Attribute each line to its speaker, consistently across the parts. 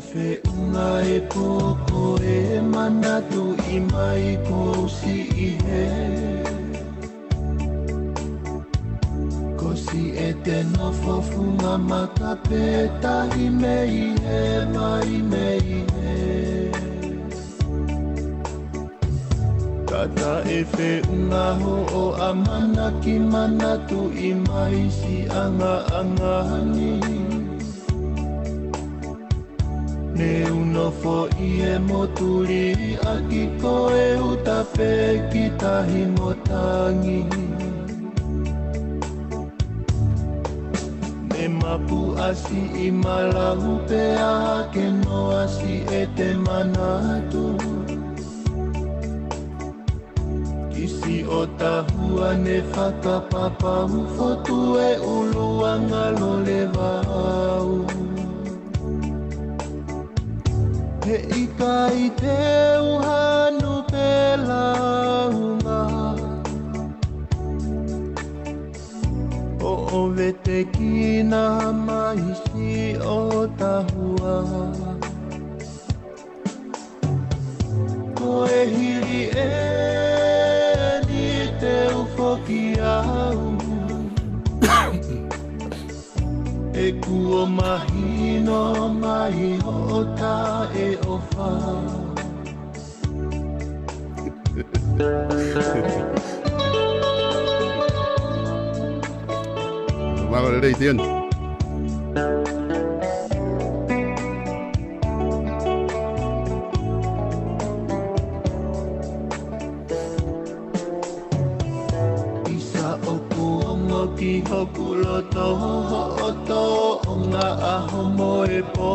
Speaker 1: fe unga e poko e manatu I mai ko si I he Ko si e te nofo funga makape tahi mei he mai mei he Tata e fe unga ho o amana ki manatu I mai si anga anga hani Ne uno fo I e moturi a ki koe utape ki tahi motangi Ne mapu asi I malahu pea ke no asi e te manatu Kisi o tahua ne whakapapa fotu e uluanga lo le vau He ika I te uhanu pelaunga O vete kina maisi o tahua Ko e hiri e ni te ufoki au E kuo mahino mai hota e ofa
Speaker 2: Vamos a leer Dion.
Speaker 1: Isa oku ongo ki hoku loto ho'oto o ngā aho moe po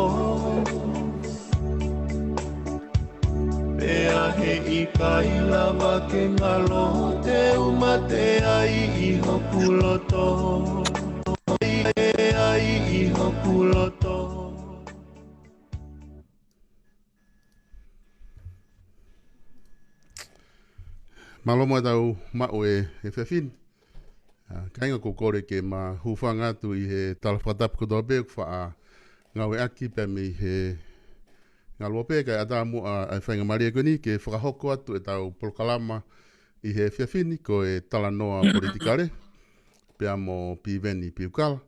Speaker 1: Pea he I kai lawa ke ngalo te umate ai I hoku loto ai I hoku loto
Speaker 2: Malomo tau mau e whewhin. Kainga ko kore ke ma hufanga tu I he talawhatap ko dobe wha ngawe aki pe mi he ngalope kai ata mu a whainga maria koni ke whakahoko atu e tau polokalama I he whewhini ko e talanoa politikare pea mo piveni piukala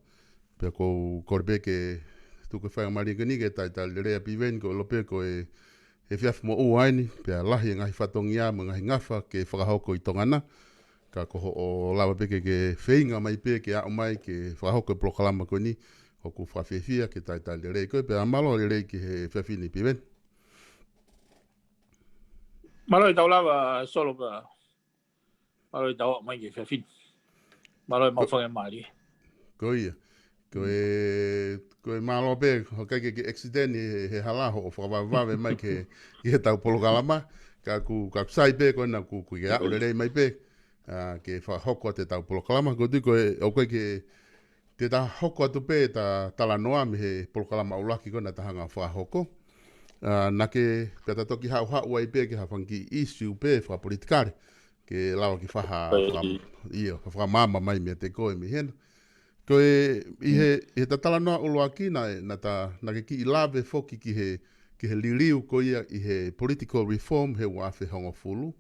Speaker 2: pea ko korebe ke tuku whainga maria koni ke tai lerea piveni ko lope ko e he whiafu mo uaini, pia lahi ngahi whatongia mo ngahi ngafa ke whakahoko I tongana. Ka koho o lawa peke ke whainga mai pe ke ao mai ke whakahoko e plokalama koni. Hoku whawhiawhia ke tai le rei koe, pia malo le rei ki he whawhini piwen.
Speaker 3: Malo I tau lawa solo ka. Malo I tau mai ke whawhini. Malo I mawhanga maari.
Speaker 2: Koia. Koe malo pe, ho kai ke accident he halaho o whakawawe mai ke he tau polokalama. Ka ku sai pe koe na ku ke ao le rei mai pe. Ke whahoko te tau polokalama. Ko tui koe o koe ke te ta hoko atu pe ta talanoa mi he polokalama ulaki koe na tahanga whahoko. Na ke peta toki hau hau ai pe ke hawhangi issue pe whapolitikare. Ke lawa ki whakamama mai me te koe mi hena. Koe I he tatalanoa uluaki na ke ki I lawe foki ki he liriu ko ia I he political reform he wafe hongo fulu.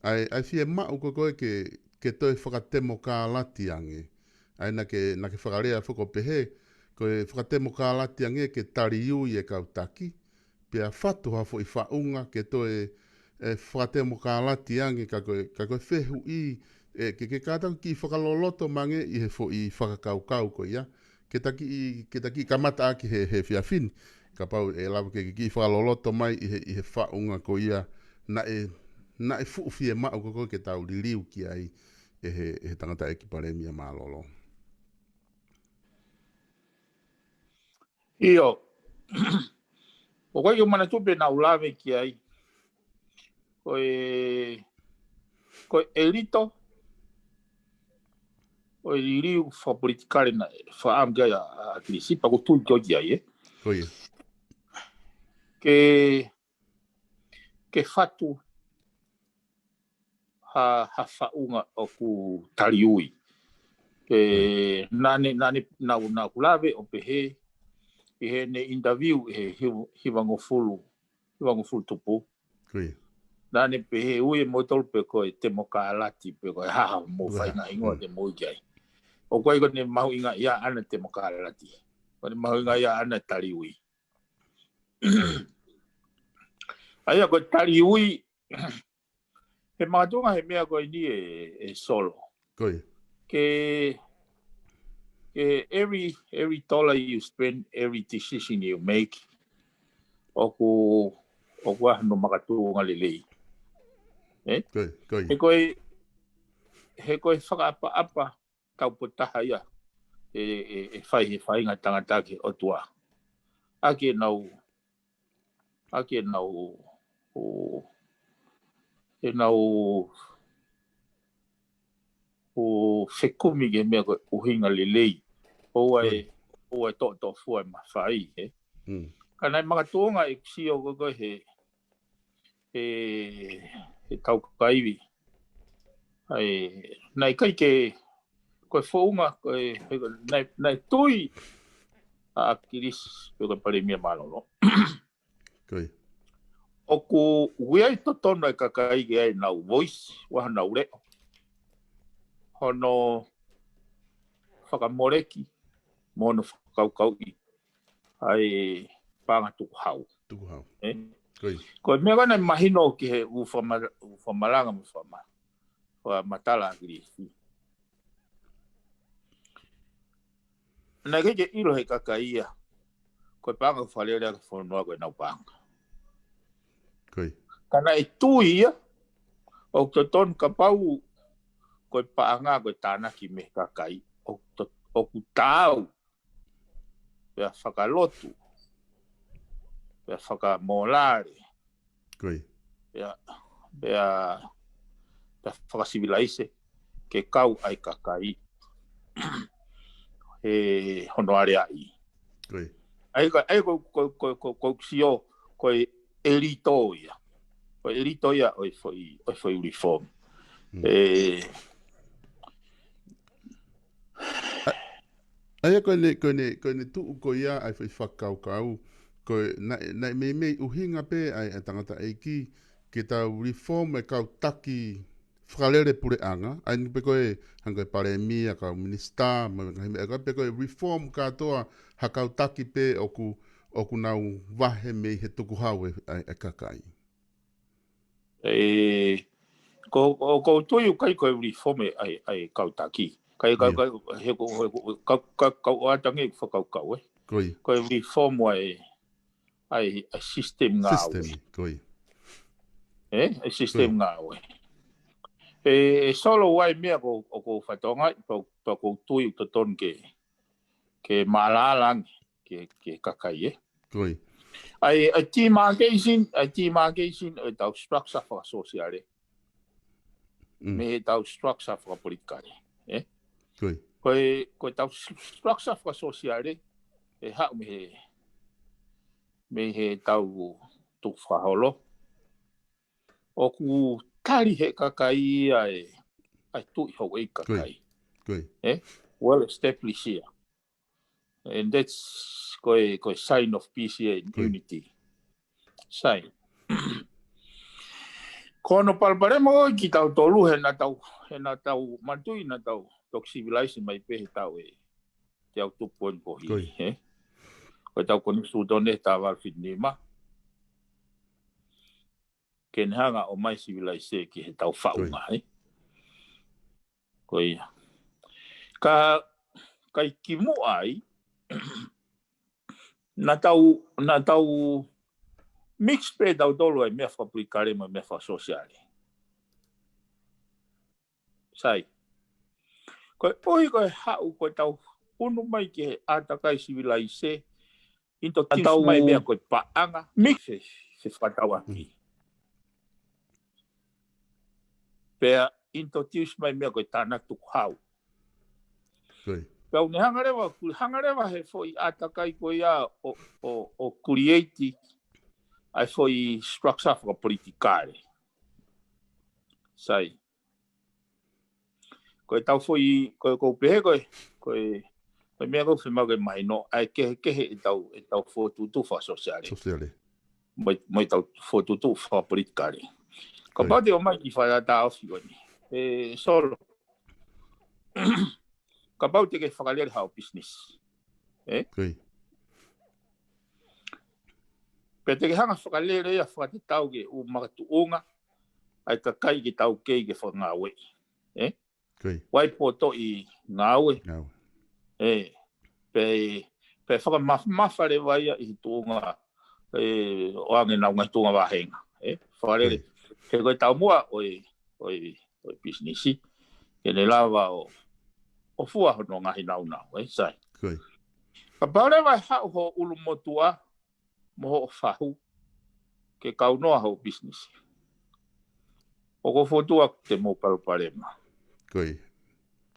Speaker 2: Ai fie mau koe ke toi whakatemo ka lati ange. Ai na ke whakarea whako pehe, koe whakatemo ka lati ange ke tari iu I e kautaki. Pea whatu hafo I whaunga ke toi whakatemo ka lati ange ka koe whehu I ke kātau ki whakaloloto mange I he fo I whakakaukau ko ia. Ke taki kamata aki he whiawhini. Ka pau e lawa ke ki whakaloloto mai I he whaunga ko ia na e fuufie mau ko ke tau liriu ki ai he tangata e ki paremia malolo.
Speaker 3: Io. O koe yo mana tupe na ulawe ki ai. Koe elito. O liriu whapolitikare na whaamgia a krisi. Pako tui kio ki ai
Speaker 2: Koia.
Speaker 3: Ke whatu ha whaunga o ku tariui. Nane na kulawe o pehe he ne interview hiwango fulu tupu.
Speaker 2: Koi.
Speaker 3: Nane pe he ue motol pe koe te moka alati pe koe haha mo whainga ingoa te mo ikai. O koe ko ne mahu inga ia ana te moka alati. Ko ne mahu inga ia ana tariui. Aia koe tariui, he mātunga he mea koe ni e solo.
Speaker 2: Koi.
Speaker 3: Ke every dollar you spend, every decision you make, oku ahano makatunga lelei.
Speaker 2: Koi.
Speaker 3: He koe whakaapa taupotaha ia he whai ngā tangata ke o tua. Ake nau o whekumi ke mea koe uhinga lelei. Oai to fua ma whai. Kanai makatunga e ksio koe he tau kakaiwi. Nai kai ke koe whaunga, nai tui a kiris pe koe pare mia malolo.
Speaker 2: Koi.
Speaker 3: Oku uiai to tonu e kakai ke ai nau voice, waha nau reo. Hono whakamoreki, mono whakaukauki, ai panga tuku hau.
Speaker 2: Tuku hau. Koi.
Speaker 3: Koe mea kanai mahino ki he uwhamalanga mwhama. Wa matala agrisi. Nā keke iro he kakaia, koe panga whalerea ka whanua koe nau panga.
Speaker 2: Koi.
Speaker 3: Kana e tui ia, o te ton ka pau, koe paanga koe tānaki me kakai, o ku tāu, pia whakalotu, pia whakamolare,
Speaker 2: Koi.
Speaker 3: pia whakasivilaise, ke kau ai kakai. He honoare ai.
Speaker 2: Koi.
Speaker 3: Ai ko sio ko elito ia. Ko elito ia oi foi uniform.
Speaker 2: Ai ko ne tu ko ia ai foi whakaukau. Ko na me uhinga pe ai tangata eiki ke tau reform e kau taki whakalere pure anga, ai ni peko e hanga pare mia ka minister, me ka peko e reform katoa hakau taki pe oku nau wahe me he tuku hau e kakai.
Speaker 3: Ko tui kai ko reform ai kau taki. Kai he ko atangi whakaukau e.
Speaker 2: Koi.
Speaker 3: Ko reform ai system ngā
Speaker 2: System, koi.
Speaker 3: Ai system ngā we. Solo wai mea ko whatonga, ko tui to ton ke malalang ke kakai e.
Speaker 2: Koi.
Speaker 3: Ai demarcation, ai tau structure for sociale. Me he tau structure for politikare.
Speaker 2: Koi.
Speaker 3: Ko tau structure for sociale, e hau me he tau tuk whaholo. O ku tari he kakai ai tui hau e kakai.
Speaker 2: Koi.
Speaker 3: Well established here. And that's ko sign of peace here and unity. Sign. Kono palpare mo ki tau tolu he na tau mantui na tau tok civilization mai pe he tau e te au tupuan ko hi. Ko tau koni sudone ta wal fitnima. Ken hanga o mai civilization ki he tau whaunga he. Ko ia. Kai kimu ai na tau mix pe tau tolu ai mea whapurikare ma mea whasosiale. Sai. Koe hau koe tau unu mai ki he atakai civilization into tau mai mea koe paanga mix se whatau aki. Pea introduce mai mea koe tāna tuku hau. Pau ne hangarewa he foi atakai koe ia o create ai foi structure for politikare. Sai. Koe tau foi koe pehe koe Koe mea koe whimau ke mai no, ai kehe e tau whotutu wha sosiale.
Speaker 2: Sosiale.
Speaker 3: Moi tau whotutu wha politikare. Ka pau te o mai ki whaata ofi wani. Solo. Ka pau te ke whakalere hao business.
Speaker 2: Koi.
Speaker 3: Pe te ke hanga whakalere ia whakate tau ke u makatuunga. Ai ka kai ki tau kei ke whangawe.
Speaker 2: Koi.
Speaker 3: Wai poto i ngawe.
Speaker 2: Ngau.
Speaker 3: Pe whakamawhare waia i tuunga o ange nau ngai tuunga wahenga. Whakarere. He koe tau mua oi businessi. Ke ne lawa o fua hono ngahi nau nau. Sai.
Speaker 2: Koi.
Speaker 3: Ka paure wai hau ho ulu motua moho o whahu ke kaunoa ho businessi. O ko fotua te mo palparema.
Speaker 2: Koi.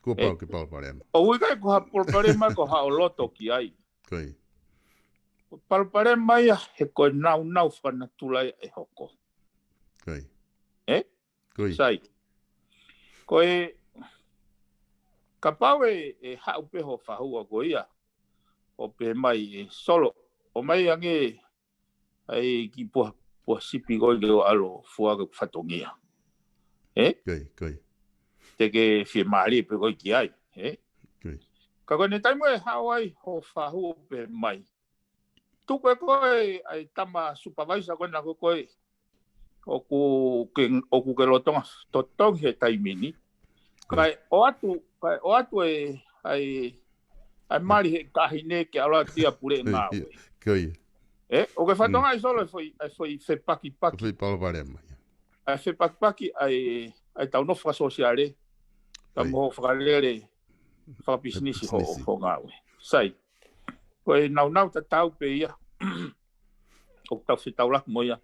Speaker 2: Ko pau ke palparema.
Speaker 3: O ui kai ko ha palparema ko ha o loto ki ai.
Speaker 2: Koi.
Speaker 3: Palparema ia he koe nau whanatulai e hoko.
Speaker 2: Koi. Koi.
Speaker 3: Sai. Koe ka pau e hau peho whahua ko ia. O pe mai solo. O mai ange ai ki pua sipi koe ke o alo fuaga whatongia.
Speaker 2: Koi.
Speaker 3: Te ke whie maari pe koe ki ai.
Speaker 2: Koi.
Speaker 3: Ka koe ne taimu e hau ai ho whahua pe mai. Tuku e koe ai tama supervisor koe na koe o ku ke lotonga totongi he taimini. Kai o atu e ai mari he kahine ke ala tia pure ngawe.
Speaker 2: Koi.
Speaker 3: O ke whatonga i solo e foi paki.
Speaker 2: Foi palparema.
Speaker 3: Ai fe paki ai tau no wha sosiale. Ka mo whakalere wha business ho ngawe. Sai. Koe nau ta tau pe ia. O tau se tau lak mo ia.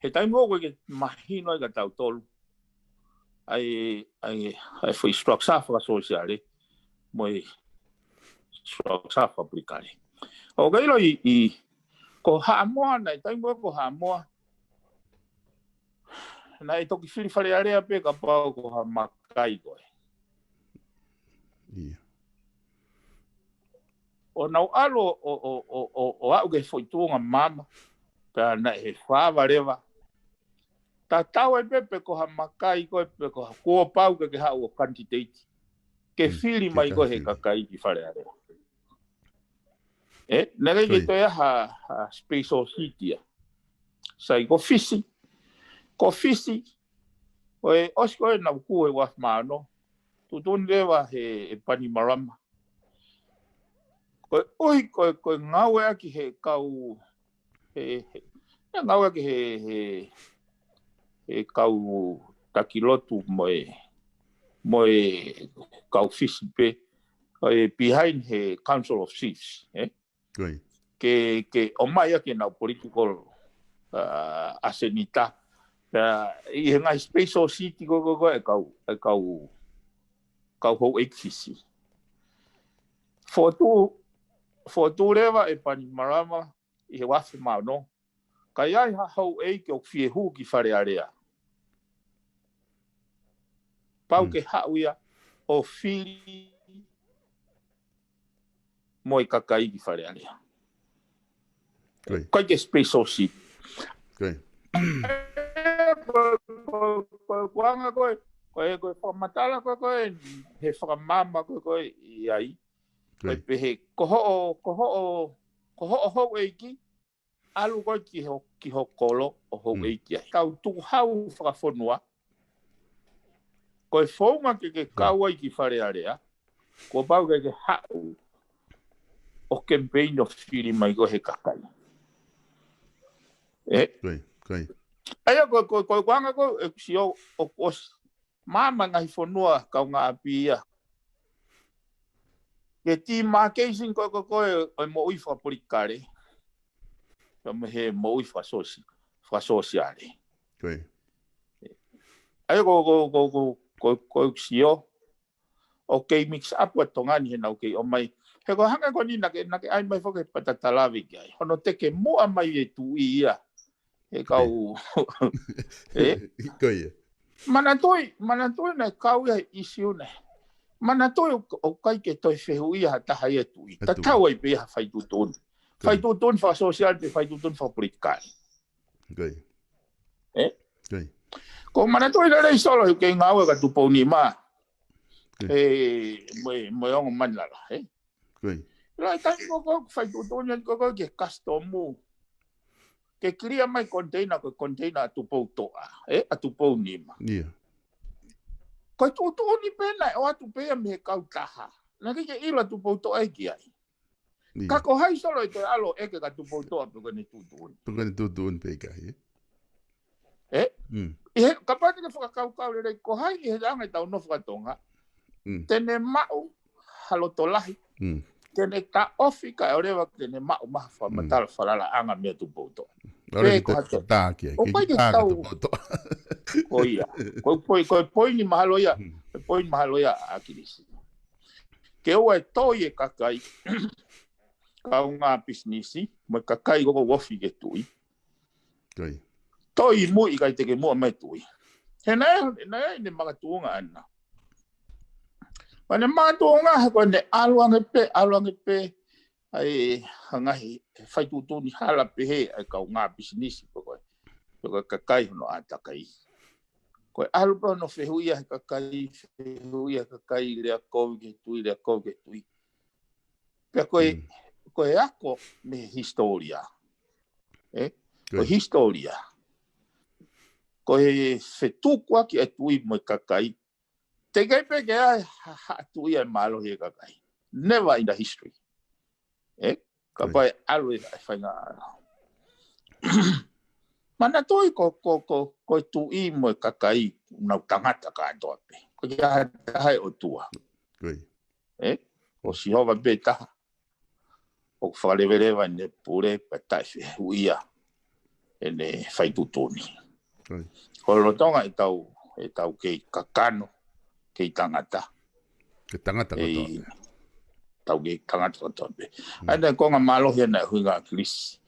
Speaker 3: He taimu o koe ke mahino ai ka tau tolu. Ai foi structure wha sosiale. Moi structure wha aplikare. O kailo i ko haa moa nei taimu ko haa moa. Na e toki whiri whare area pe ka pau ko ha makai koe.
Speaker 2: Ia.
Speaker 3: O nau alo o au ke whoitunga mama. Pea na he whawarewa. Ta tau e pepe ko ha makai koe pe ko ha kua pau ke hau o candidate. Ke whiri mai koe he kakai ki whare area. Nere ke toi ha special city. Sai ko fisi. Ko fisi, oe osko e nau kue waf maano, tutun lewa he pani marama. Koe ngawe aki he kau, ngawe aki he kau takilotu moe kau fisi pe, behind he Council of Chiefs. Ke o mai aki nau political asenita. I he ngai special city ko e kau hou ekfisi. Fotu rewa e pani marama i he wafi mau no. Ka iai ha hou eike o fie hu ki whare area. Pau ke hauia o whiri mo i kakai ki whare area. Kai ke special city. Koanga koe whamatala koe he whakamama koe i ai. Koe pehe koho o hou eiki, alu koe ki ho kolo o hou eiki ai. Kau tuku hau whakawhonua, koe whaunga ke kau ai ki whare area, ko pau ke hau o campaign of whiri mai koe he kakai.
Speaker 2: Koe.
Speaker 3: Aia koe wanga koe si o os mama ngai whonua kau ngā apia. Ke ti marketing koe o mo ui whaporikare. Kama he mo ui whasosiale.
Speaker 2: Koe.
Speaker 3: Aia koe si o kei mix up wa tongani he nau kei o mai. He koe hanga koe ni nake ai mai whake patatalawi ki ai. Hono teke mua mai e tu ia. E kau
Speaker 2: Koe.
Speaker 3: Mana toi na kau ia issue ne. mana toi o kai ke toi whehui ha taha e tui. Ta tau ai pe ha whai tutun. Whai tutun wha social pe whai tutun wha politikai.
Speaker 2: Gai. Gai.
Speaker 3: Ko mana toi rei solo ke ngau ka tupou ni ma. Mo ongo manala.
Speaker 2: Gai.
Speaker 3: Lai tai ko whai tutun yan ko ke customu. Ke kria mai container ko container tupou toa. A tupou ni ma.
Speaker 2: Yeah.
Speaker 3: Ko tutun ni pena o atu pe me kau taha. Na ke ila tupou toa e ki ai. Ka ko hai solo i te alo eke ka tupou toa pe kone tutun.
Speaker 2: Pe kone tutun pe kai.
Speaker 3: Ka pati ke whakakau rei ko hai i he rangai tau no whakatonga. Tene mau halotolahi. Tene ka ofi ka orewa tene mau maha whamatala whalala anga mea tupou toa.
Speaker 2: Ora ki te tākia.
Speaker 3: O pai ke tau. Ko ia. Ko poi ni mahalo ia. Poi ni mahalo ia a kirisi. Ke oa e toi e kakai. Kau ngā pisnisi. Mo kakai koko wofi ke tui.
Speaker 2: Kai.
Speaker 3: Toi mui kai teke mua mai tui. He nai ne makatuunga ana. Pane makatuunga he koe ne aluange pe. Ai hangahi whaitutu ni hala pehe ai kau ngā pisnisi po koe. Koe kakai hono atakai. Koe alupa no whehuia he kakai lea kou ke tui. Pea koe ako me historia. Koe historia. Koe whetukua ki e tui mo kakai. Te kei pe ke ai tui ai malo he kakai. Never in the history. Ka pai alu e whainga ana. Mana toi ko tui mo kakai nau tangata ka antoa pe. Ko kia hai o tua. O si hova pe taha. O whalewerewa ne pure pa taiwhi huia. E ne whaitutuni. Ko rotonga e tau kei kakano. Kei tangata.
Speaker 2: Ke tangata katoa.
Speaker 3: Tau kei tangata katoa pe. Aina konga malohia na huinga kilisi.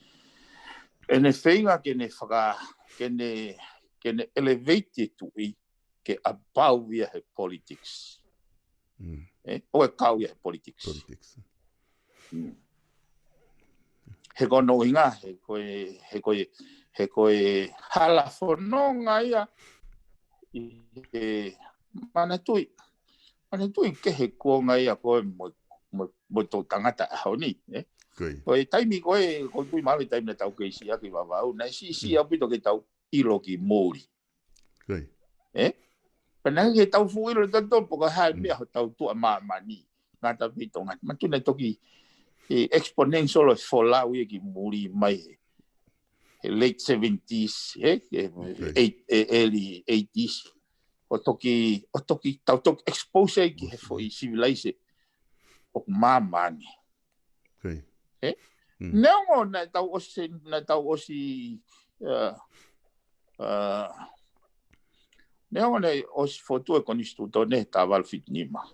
Speaker 3: E ne whainga ke ne elevate tui ke abau ia he politics. O e kau ia he politics. He kono inga, he koe hala whanonga ia. Mana tui ke he kuonga ia koe mo tō tangata a haoni. Koe taimi koe tui mawe taimi na tau keisi aki wawau. Na si au pito ke tau ilo ki mōri. Pena ke tau fu ilo tato poka hae mea ho tau tua maamani. Ngā tau pito ngā. Matuna toki exponential folau ia ki mōri mai late 70s, early 80s. O toki tau toki expose ki he fo i civilise o maamani. Neongo na tau osi neongo na osi fotu e konistu tone tawal fitnima.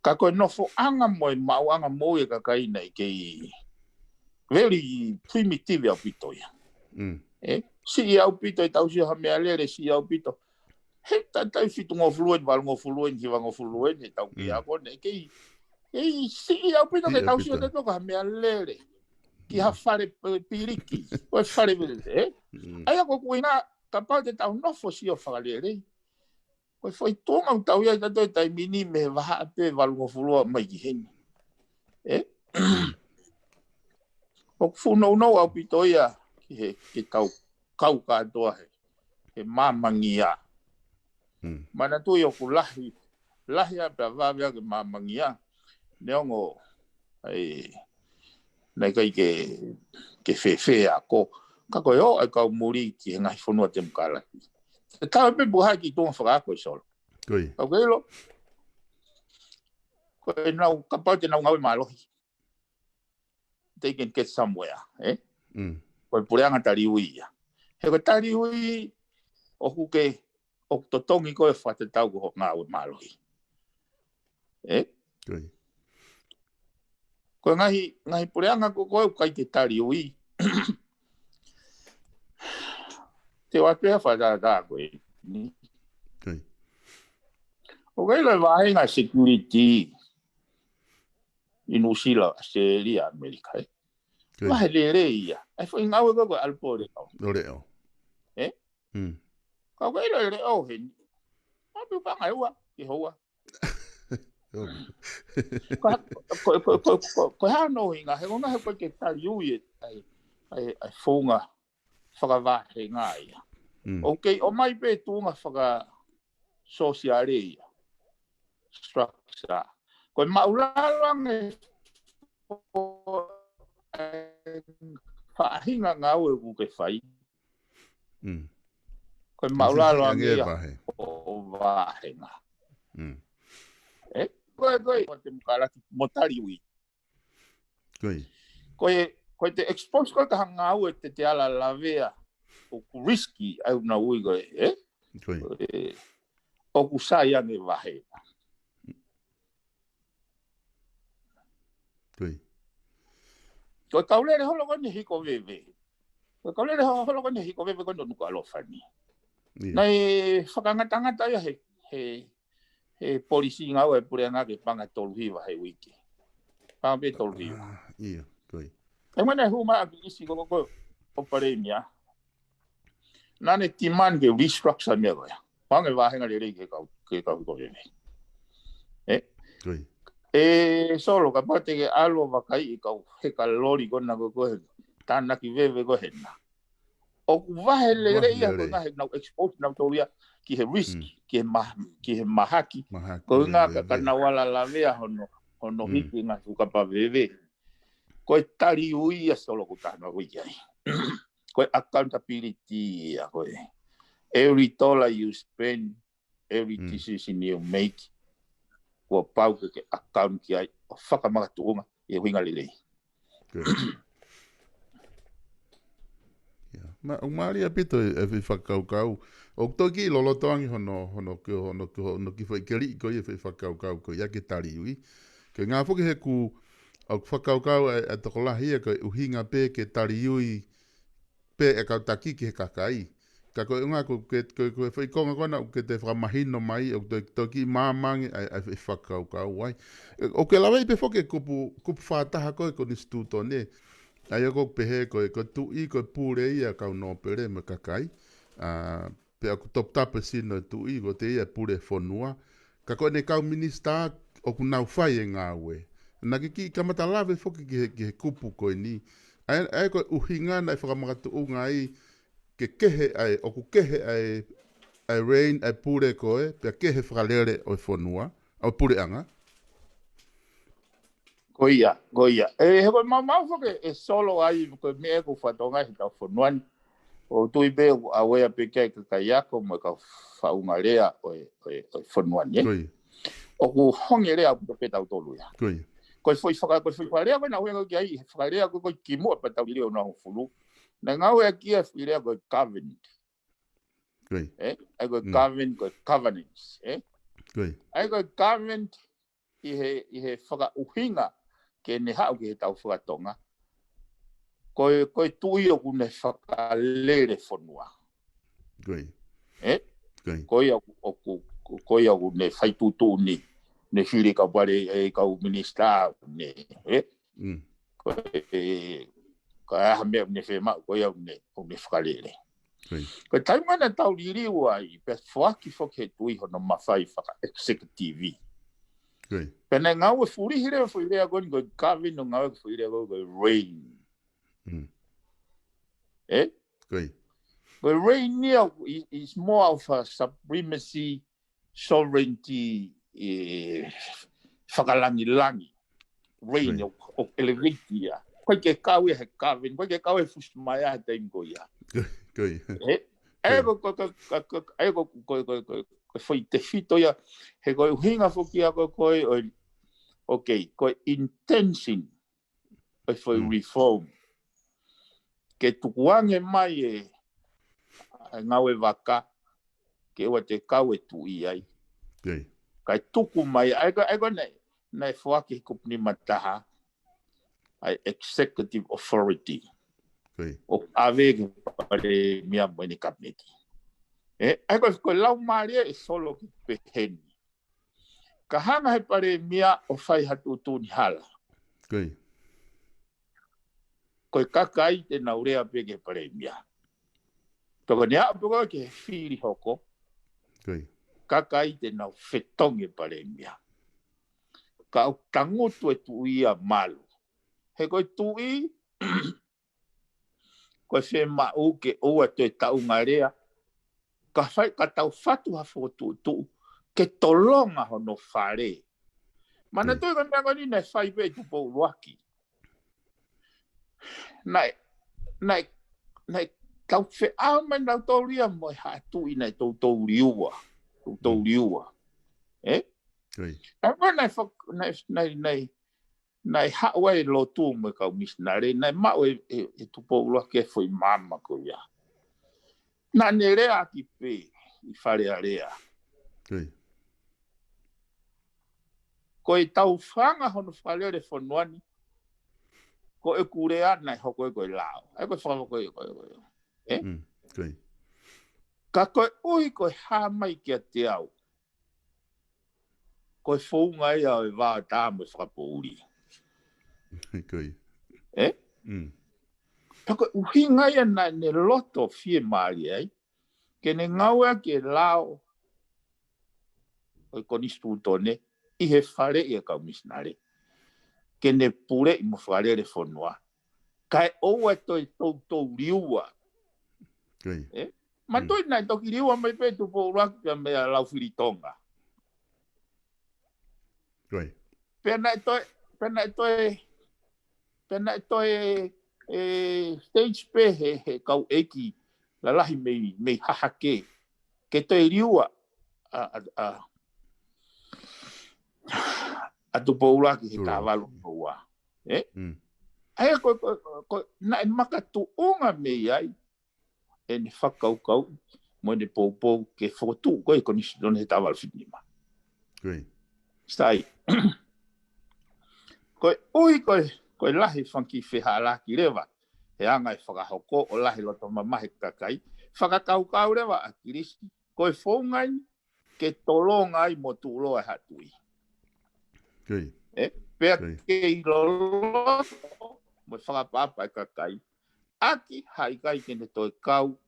Speaker 3: Ka koe nofo anga moe mau anga moe kakai nei kei very primitive au pito ia. Si au pito e tau si hamea lere si au pito. He tai fitu ngofluen wal ngofluen ki wa ngofluen e tau ki ako nei kei si au pito ke tau si o te toka hamea lere. Ki ha whare piriki. Koe whare vile, Ai ako kuina kapau te tau nofo si o whakalere. Koe whai tōnga u tau ia i tato e tai mini me waha ape walungo fulua mai ki heni. O whunau au pito ia ki tau kau kātoa he māmangia. Mana tui o ku lahi ape a wāwea ke māmangia. Neongo nei kai ke whewhe a ko. Ka koe o ai kau muri ki he ngahi whanua te mukalaki. Te tawa pe buhai ki tōnga whakaako i solo. Kau kei lo. Koe nau, kapau te nau ngawe mālohi. They can get somewhere, Koe pureanga tariui ia. He koe tariui o kuke o totongi koe whate tau ko ngawe mālohi. Koe ngahi pureanga ko koe kai te tariui. Te wapea whatata koe. Okay, le vahenga security in Usila, Australia, America. Wah lere ia. Ai foi ngau ko alpo le.
Speaker 2: Leo.
Speaker 3: Eh? Ka ko le o hen. Ma tu pa ngai wa, ki hoa. Ko ha no hinga, he ngā he ko ke ta yu ye ai fonga whakawā he ngā ia. Okay, o mai pe tūnga whaka sosiale ia. Structure. Ko maulalang e whahinga ngau e ku ke whai. Ko maulalang ia o wāhenga. Koe, o te mukaraki motari ui. Koe te expose koe ka ngau e te ala lavea o ku risky au na ui koe, o ku sai ange wahe. Koe kaulere holo kone hiko wewe. Koe kaulere holo kone hiko wewe kone nuku alofani. Nei whakangatangata ia he polisi ngau e pure ngā ke panga toluhiwa he wiki. Panga pe toluhiwa.
Speaker 2: Ia, koi.
Speaker 3: E mana huma aki isi koko o pare mia. Nane timan ke restructure mea koia. Panga wahenga le rei ke kau ko wewe.
Speaker 2: Koi.
Speaker 3: E solo ka pate ke alo wakai i kau he ka lori kona ko he tānaki wewe ko he na. O wahe le rei a ko ngā he nau expose nau tōria ki he risk, ki he mahaki. Ko ngā ka nawala lavea hono hiki ngā hukapa wewe. Koe tari ui a solo ko tāna ui ai. Koe accountability a koe. Every dollar you spend, every decision you make, ko pau ke account ki ai, o whakamakatunga e huinga lelei.
Speaker 2: O maari a pito e whakaukau. O toki lolotoangi hono ki whaikeri ko i whakaukau ko ia ke tari ui. Ke ngā whuki he ku au whakaukau e tokolahi e ko uhinga pe ke tari ui pe e kau taki ki he kakai. Ka koe unga ko whaikonga kona ke te whakamahino mai o toki māmangi e whakaukau wai. O ke lawai pe whoke kupu whātaha koe ko ni stuto ne. Ai ako pehe ko tui ko pure ia kau no pere me kakai. Pe aku top tape sino tui ko te ia pure fonua. Ka ko ne kau minista o ku nau whai e ngā ue. Na ki kamata lawe foki ki he kupu ko ni. Ai ko uhinga na whakamakatu unga ai ke kehe ai o ku kehe ai rain ai pure koe pe kehe whakalere o fonua o pure anga.
Speaker 3: Goia. E he koe mau whake e solo ai koe mea ko whatonga he kau whanuani. O tui be a wea pe kai ka kaiako mo ka whaunga rea o whanuani. O ku hongi rea ko pe tau tolu ia. Koe foi whakarea koe na huenga ki ai whakarea koe ki mua pa tau leo na hofulu. Na ngau e kia whirea koe covenant. Ai koe covenant koe covenants. Ai koe covenant i he whakauhinga ke ne hao ki he tau whakatonga. Koe tui o kune whakalere whanua. Koe au kune whaitutu ni. Ne whiri kau pare e kau minista ne. Koe aha mea ne whemau, koe au ne whakalere. Koe taimana tau ririu ai, pe whaki whoke tui hono mawhai whaka executive. Pena ngau e whurihere whuirea koni koe kawi no ngau e whuirea koe rain. Koe rain nia is more of a supremacy, sovereignty, whakalangi. Rain o elevatia. Koe ke kawi he kawi, koe ke kawi fusmaya he teimko ia. Ego koe foi te fito ia he koe uhinga whuki a koe koe intention koe foi reform ke tukuange mai e ngau e waka ke ua te kau e tui ai kai tuku mai ego nei whuaki kupni mataha ai executive authority o ave ke pare mia mo ni kabineti ai koe lau maria e solo ki peheni Ka hanga he pare mia o whai hatu tūni hala.
Speaker 2: Koi.
Speaker 3: Koe kakai te naurea peke pare mia. Toko ni apuko ke he whiri hoko.
Speaker 2: Koi.
Speaker 3: Kakai te nau whetonge pare mia. Ka au tangotu e tui a malu. He koe tui, koe whe mau ke oua te taunga rea. Ka tau whatu hafo tu. Ke tolonga hono whare. Mana tui ka mea koni nei whai pe tu pou luaki. Nei kau whe au mai nau tauria mo ha tui nei tau riua. Tau riua.
Speaker 2: Koi.
Speaker 3: Anga nei hawa e lo tu me kau misnare. Nei mau e tu pou luaki e foi mama ko ia. Na ne rea ki pe i whare a rea.
Speaker 2: Koi.
Speaker 3: Ko e tau whanga hono whare re whanuani. Ko e kurea nei hoko e koe lao. E koe whako e koe.
Speaker 2: Koi.
Speaker 3: Ka koe ui koe hamai kia te au. Koe whaunga e au e wā tāmu e whakapouri.
Speaker 2: Koi.
Speaker 3: Ka koe uhinga ia nei ne loto fie maari ai. Ke ne ngaua ke lao. Koe konistu tone. I he whare i e kau misnare. Ke ne pure i mo whare re whanua. Kai oua toi tau riua.
Speaker 2: Koi.
Speaker 3: Ma toi nai toki riua mai pe tu po raki pia mea lau whiritonga.
Speaker 2: Koi.
Speaker 3: Pena toi stage pe he kau eki la lahi mei hahake. Ke toi riua a tu po raki he kāwalo poua. Ai ko na maka tu unga mei ai. E ni whakaukau, mo ne poupou ke whotu, koe konisi done he tawal whitinima.
Speaker 2: Koi.
Speaker 3: Stai. Koe lahi whanki wheha laki rewa, he anga e whakahoko o lahi loto mamahe kakai, whakakaukau rewa a kirisi, koe whaungai ke tolonga i mo tūroa hatui.
Speaker 2: Koi.
Speaker 3: Pea ke i loloto, mo whakapapa e kakai, aki haikai ke ne toi kau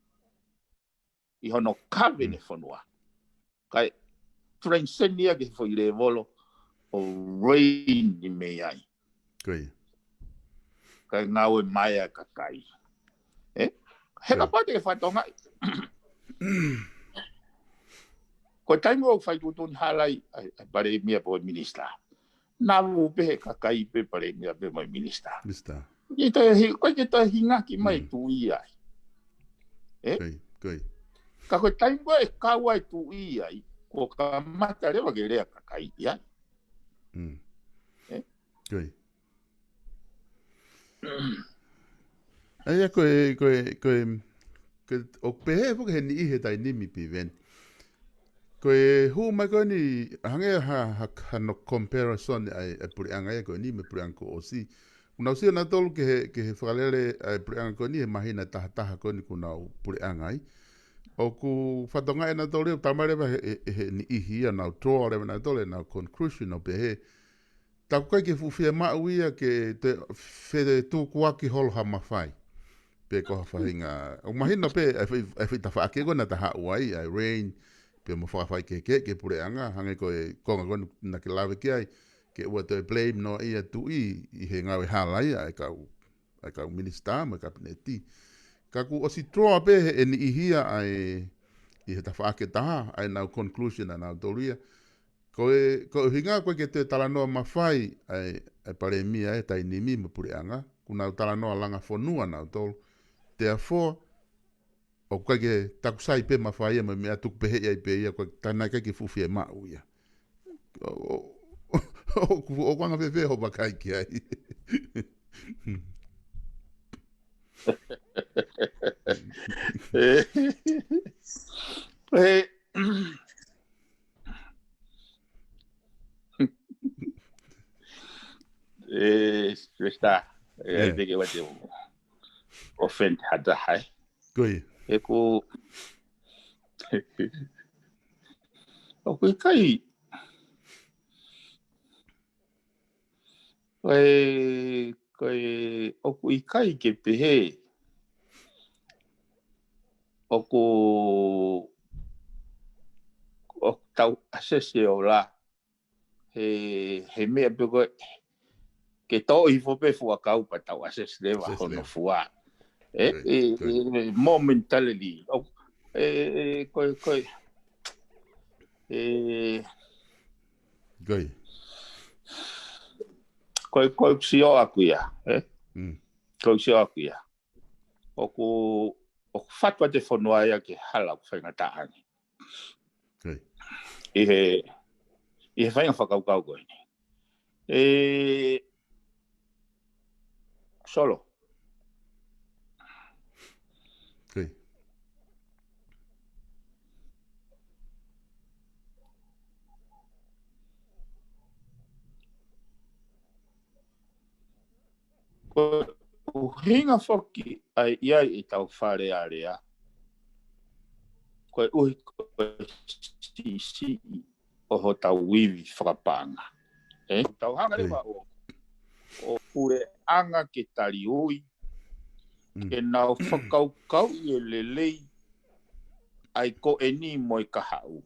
Speaker 3: i hono kawe ne whanua. Kai transenia ke fo i re volo o rain ni mei ai.
Speaker 2: Koi.
Speaker 3: Kai ngau e mai a kakai. He ka pate e whatonga. Ko taimu au whai kutuni halai ai pare mia po minista. Nā upe he kakai pe pare mia pe mai minista.
Speaker 2: Mista.
Speaker 3: Koe ke toi hingaki mai tui ai.
Speaker 2: Koi.
Speaker 3: Ka koe taimu e kaua e tui ai, ko ka mata rewa ke rea kakai ai.
Speaker 2: Koi. Aia koe o pehe fuke he ni ihe tai nimi pi ven. Koe hu mai koe ni hange ha no comparison ai puri anga e koe ni me puri anga o si. Kuna usia na tolu ke he whakalele ai puri anga koe ni he mahina taha koe ni kuna puri anga ai. O ku whatonga e na tolu tamarewa he ni ihi a nau toa rewa na tolu e nau conclusion o pehe. Tāku kai ke fuwhia mauia ke te where tūkuaki holo ha mawhai. Pe koha whahinga. O mahina pe e whita whaake koe na taha uai, ai rain, pe mo whakawhai ke pure anga, hange koe konga koe na ke lawe ki ai, ke ua te blame no ia tu i he ngawe halai, ai kau minister, mai kabineti. Ka ku osi troa pe e ni ihia ai i he ta whaake taha, ai nau conclusion a nau toria. Koe hinga koe ke te talanoa mawhai ai pare mia e tai nimi ma pure anga, kuna au talanoa langa whanua nau tolu. Therefore, o koe ke takusai pe mawhai e ma mea tuku pehe ai pe ia, koe tanai kai ke fuwhi e mau ia. O kwanga pepe ho bakai ki ai.
Speaker 3: Está, ve que va a offend hata hai.
Speaker 2: Koe.
Speaker 3: E ko o koe kai koe oku I kai ke pehe. Oku tau asese o la. He mea pe koe ke tō I fo pe fua kau pa tau asese lewa hono fua. Momentarily. Koe koe sio aku ia. Koe sio aku ia. Oku fatwa te whanua ia ke hala ku whaingata angi. I he whainga whakaukau koe ni. Solo. Ko hinga whoki ai iai I tau whare area. Koe uhi koe si o ho tau wiwi whakapanga. Tau hanga rewa o ure anga ke tari ui. Ke nau whakaukau I lelei ai ko ni moi kahau.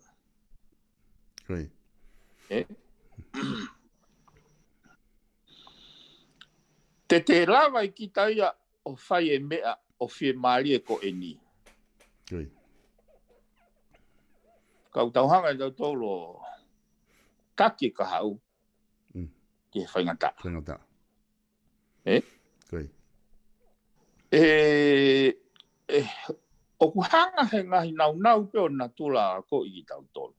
Speaker 3: Te lava I kita ia o whai mea o whie maari ko ni. Kau tauhanga I tau tolo taki kahau ke whaingata. O kuhanga he ngahi nau pe o natula ko I tau tolo.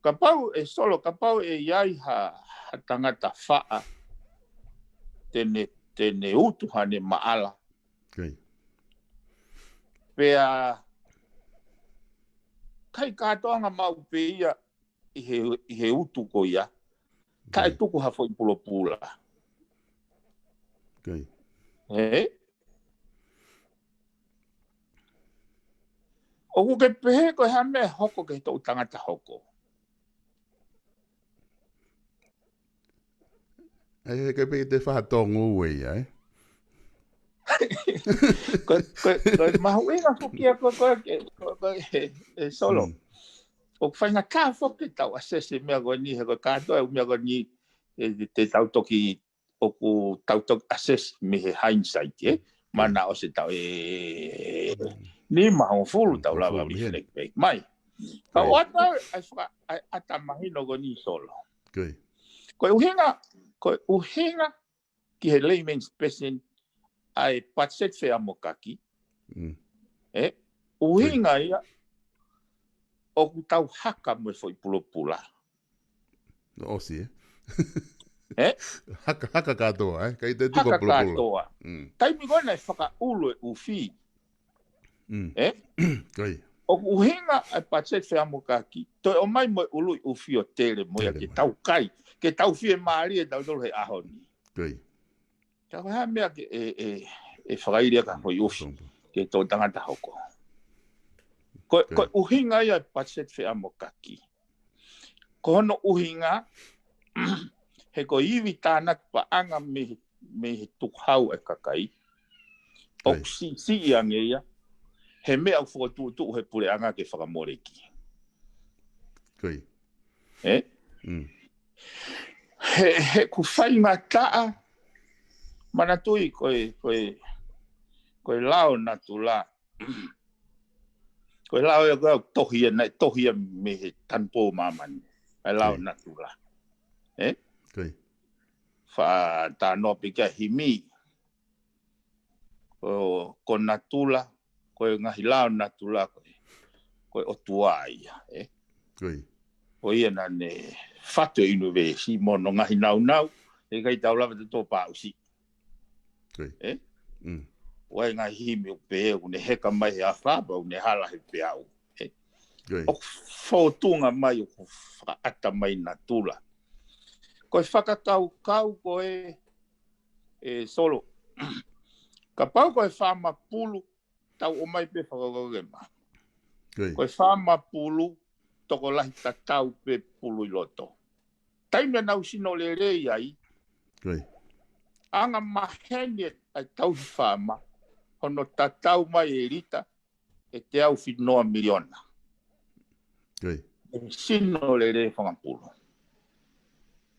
Speaker 3: Ka pau solo, ka pau iai ha tangata whaa tene utu hane maala. Pea kai katoanga mau pe ia I he utu ko ia. Kai tuku hafo I pulo pula. O ke pehe ko hame hoko ke tau tangata hoko.
Speaker 2: Ke pehe te whatongu ue ia,
Speaker 3: Koe mahuinga whukia koe solo. O whainga kā whoke tau asese mea koe ni, he koe kātoa mea koe ni te tau toki o ku tau toki asese me he hindsight, mana o se tau ni maho fulu tau lava reflect back. Mai, ka o ata ai ata mahino koe ni solo. Koe uhinga ki he layman's person ai patset whea mokaki. Uhinga ia o ku tau haka mo foi pula.
Speaker 2: Osi, Haka katoa, kai te tuko pula.
Speaker 3: Haka katoa. Taimi kona whaka ulu uwhi. O ku uhinga ai patset whea mokaki. Toi o mai mo ulu uwhi o tere mo ia ke tau kai. Ke tau whie maari tau tolo he ahoni. Ka koe mea ke whakairia ka hoi uwhi. Ke tō tangata hoko. Koe uhinga ia patset whea mokaki. Ko hono uhinga, he ko iwi tānak paanga me he tukhau kakai. O si iange ia, he mea au whakatūtu he pure anga ke whakamoreki. He ku whainga taa, mana tui koe lao natu la. Koe lao ia koe tohia me he tanpo mamani. Ai lao natu la. Wha tā nopi kia himi. Ko natula, koe ngahi lao natula, koe otua ia. Ko ia na ne whatu inuvesi, mono ngahi nau, e kai tau lava te tō pausi. Wai ngahi himi o pe u ne heka mai he awhaba, u ne hala he pe au. O whautunga mai o whakaata mai natula. Koe whakakau koe solo. Ka pau koe whama pulu tau o mai pe whakakogema. Koe whama pulu toko lahi tatau pe pulu I loto. Taimea nau sino le rei ai
Speaker 2: Koi.
Speaker 3: Anga mahene ai tau whama. Hono tatau mai e rita e te au whinoa miliona.
Speaker 2: Koi.
Speaker 3: E sino le re whangapulo.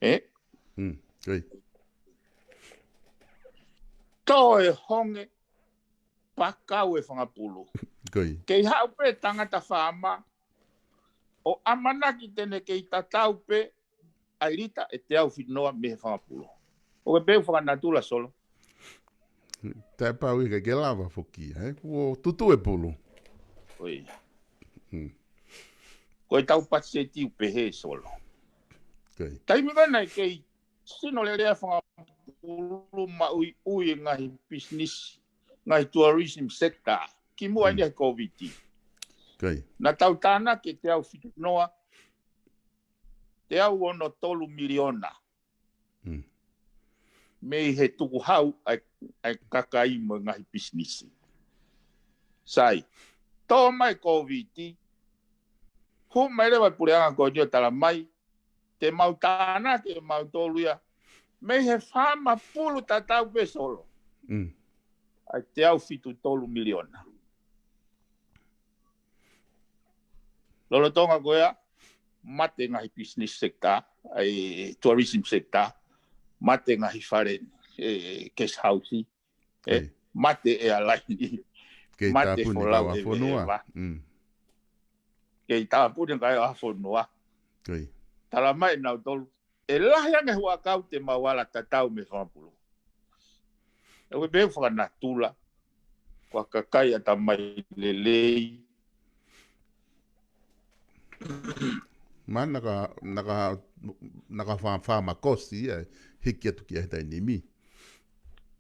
Speaker 2: Koi.
Speaker 3: Tō e honge pakau e whangapulo.
Speaker 2: Koi.
Speaker 3: Kei hau pe tangata whama. O amanaki tene kei tatau pe ai rita e te au whinoa me whangapulo. O e peu whanganatula solo.
Speaker 2: Tai pau i ke lava foki, o tutu e pulu.
Speaker 3: Oi. Ko e tau patse tiu pe he solo.
Speaker 2: Koi.
Speaker 3: Tai mi gana kei sino le rea whangapulo ma ui ngai business, ngai tourism sector. Ki mua ni e COVID.
Speaker 2: Koi.
Speaker 3: Na tau tāna ke te au whinoa, te au ono tolu miliona. Me he tuku hau ai kakai mo ngahi business. Sai, tō mai COVID, hu mai rewa pureanga ko nio tala mai, te mau tāna, te mau tōluia, me he whama pulu tatau pe solo. Ai te au fitu tolu miliona. Lolo tonga koea, mate ngahi business sector, ai tourism sector, mate ngahi whare guest house, mate e alaini, mate folau e vewa. Kei tāpuni kai a whanua. Tala mai nau tolu. E lahi ange hua kau te mawala tatau me whampulu. E we beu whakanatula, kua kakai a tamai lelei.
Speaker 2: Ma naka wha makosi hiki atu ki ahita inimi.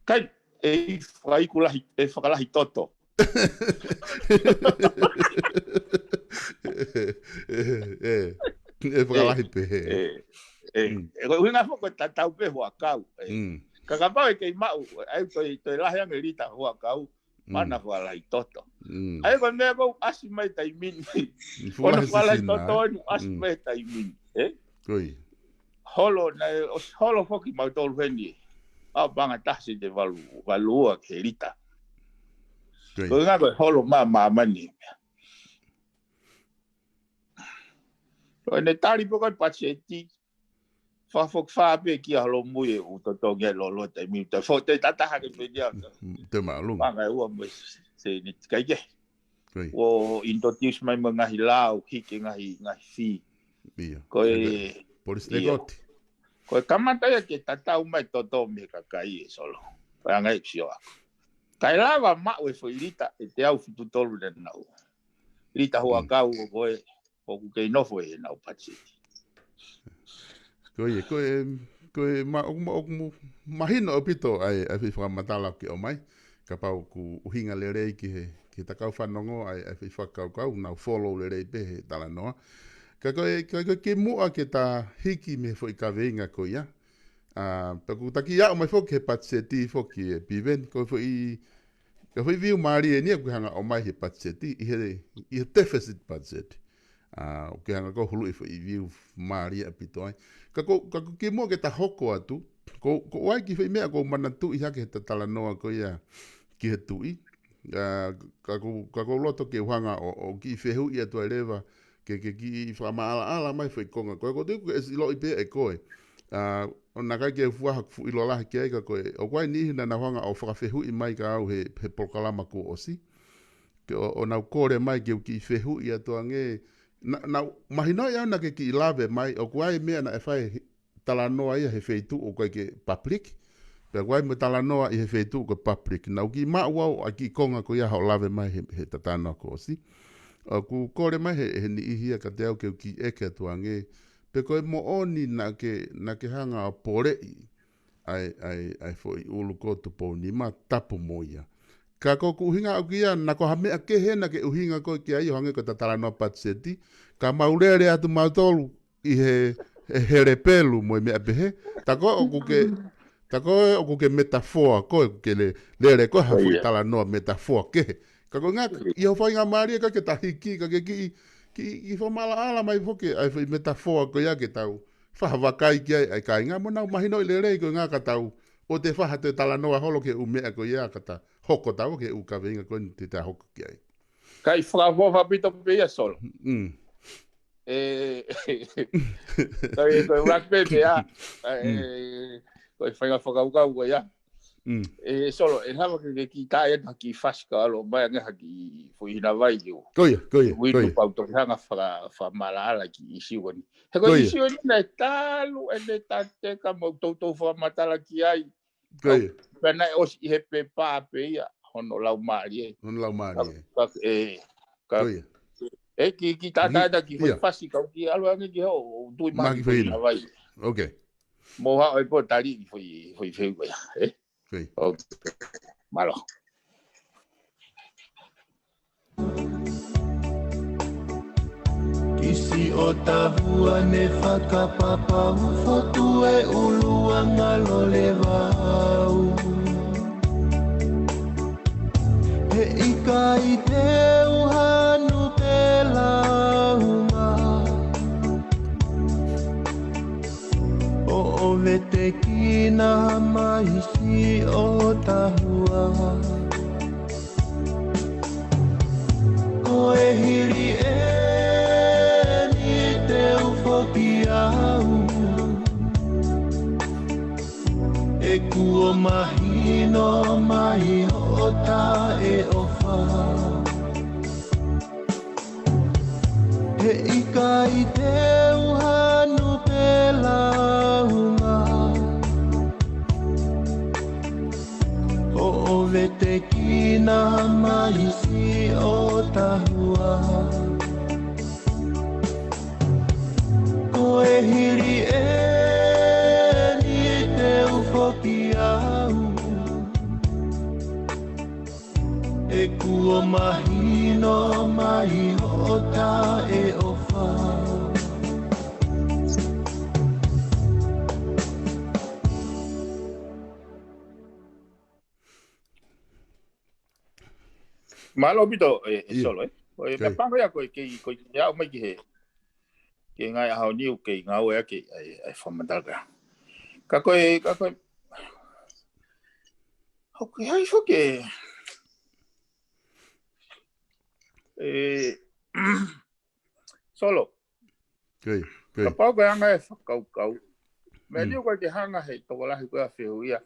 Speaker 3: Kai, e whakalahi toto.
Speaker 2: E whakalahi pehe.
Speaker 3: E huinga whako tatau pe hua kau. Kakapau e kei mau, au toi lahi ange rita hua kau, mana whakalahi toto. Ai ko mea kou asi mai tai mini. Ono whakalahi toto enu asi mai tai mini.
Speaker 2: Koi.
Speaker 3: Holo whoki mau tolu heni. Au banga tasi te valua ke rita. Ko ngā koe holo mani. Ko ne tari pokoi patsi e ti. Whafok whape ki a holo mui e utoto ngai lolo te mi. Te tataha ke pedia.
Speaker 2: Te maalunga.
Speaker 3: Wanga e ua mo se ni tikaike. O introduce mai mo ngahi lau, hike ngahi fi. Ko e...
Speaker 2: Polis legoti.
Speaker 3: Ko e kamatai ke tatau mai toto me kakai e solo. Ko anga e psio ako. Kai lava mau e foi rita e te au fitu tolu de nau. Rita hoa kau o koe o kukei nofo e nau patsi.
Speaker 2: Koe mahino o pito ai whiwha matala ki o mai. Ka pau ku uhinga le rei ki takau whanongo ai whiwha kau nau follow le rei pehe tala noa. Ka koe ke mua ke ta hiki me foi ka veinga ko ia. Paku taki ia o mai foki he patseti foki e piven. Koe foi viu maari e nia kuhanga o mai he patseti i he deficit budget. O ke hanga ko hulu i foi viu maari a pito ai. Ka ke mua ke ta hoko atu. Ko wai ki foi mea ko manatu i hake he tatala noa ko ia ki he tui. Ka ko loto ke uhanga o ki whehu i atu ai rewa. Ke ki whamaala ala mai whai konga koe. Ko tuku e ilo i pē e koe. O nakai ke fuaha fu ilo lahi ke aika koe. O koe nihi na whanga o whakawhehu i mai ka au he pokalama ko osi. O nau kore mai ke ki whehu i atua nge. Nau mahinoi au na ke ki lawe mai. O koe mea na e whai talanoa ia he wheitu o koe ke public. Pea koe me talanoa i he wheitu o koe public. Nau ki mauau a ki konga koe ia hao lawe mai he tatanoa ko osi. Ku kore mai he ni ihia ka te au ke ki eke atua nge. Pe koe mo oni na ke hanga a pore ai fo i ulu koto po ni ma tapu moia. Ka ko uhinga au kia na ko hamea ke hena ke uhinga ko ki ai hange ko tatala no patseti. Ka maurere atu mautolu i he herepelu mo me apehe. Tako oku ke metafoa ko ke le ko ha fu tala no metafoa ke. Ka ko nga i ho fainga mari ka ke tahiki ka ke ki fo mala ala mai foke ai foi metafoa ko ia ke tau whahawakai ki ai kai ngā mona mahino i le rei ko ngā katau o te whaha te tala noa holo ke umea ko ia kata hoko tau ke uka veinga ko ni te hoko ki ai.
Speaker 3: Kai whakawha pito pia solo. Koe rugby pia. Koe whakawhakau ko ia. Solo, hama ke ki tae na ki whaska alo mai ngaha ki fuhina vai ki o.
Speaker 2: Koia.
Speaker 3: Witu pau to hanga whamalala ki isiwani. He koe isiwani nei talu e ne tate ka mau tautou whamatala ki ai.
Speaker 2: Koia.
Speaker 3: Pena os I he pe pā pe ia hono lau maari e.
Speaker 2: Hono lau maari
Speaker 3: e.
Speaker 2: Koia.
Speaker 3: E ki tātai da ki whasi kau ki alo ange ki ho tui mahi fuhina vai.
Speaker 2: Okay.
Speaker 3: Moha oi po tari ki fui feu koe.
Speaker 2: Okay.
Speaker 3: Malo.
Speaker 1: Kisi o tahua ne whakapapa ufotu e ulua ngalo le wau. He ika I te uhanu pe launga. O vete kina mahisi o tahua. Ko e hiri ni te ufoki au. E kuo mahino mahi hota e ofa. He ika I te uhanu pe launga. O vete kina mahisi o tahua. Ko e hiri ni te ufoki au. E kuo mahino mahi hota e ofa.
Speaker 3: Malo pito solo Koe na pango ya koe ya mai ki he. Ke ngai hao niu ke ngau e ke ai whamataka. Ka koe Hoki hai whoke. Solo. Ka pau koe anga e whakau. Mea niu koe ke hanga he toko lahi koe a whihu ia.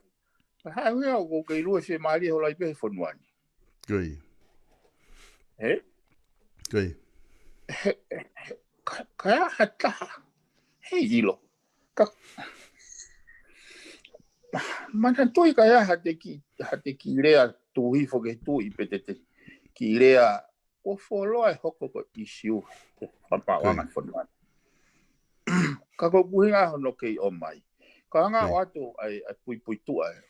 Speaker 3: Ka hai huia o ko kei rua whi maari ho lai pehe whanuani. Ka hataha. Hei ilo. Mana tui ka hate ki rea tuhi whoke tui petete. Ki rea o wholoa e hoko ko isiu. Whapawanga whanuani. Ka ko puhinga hono kei o mai. Ka hanga o atu ai pui tua e.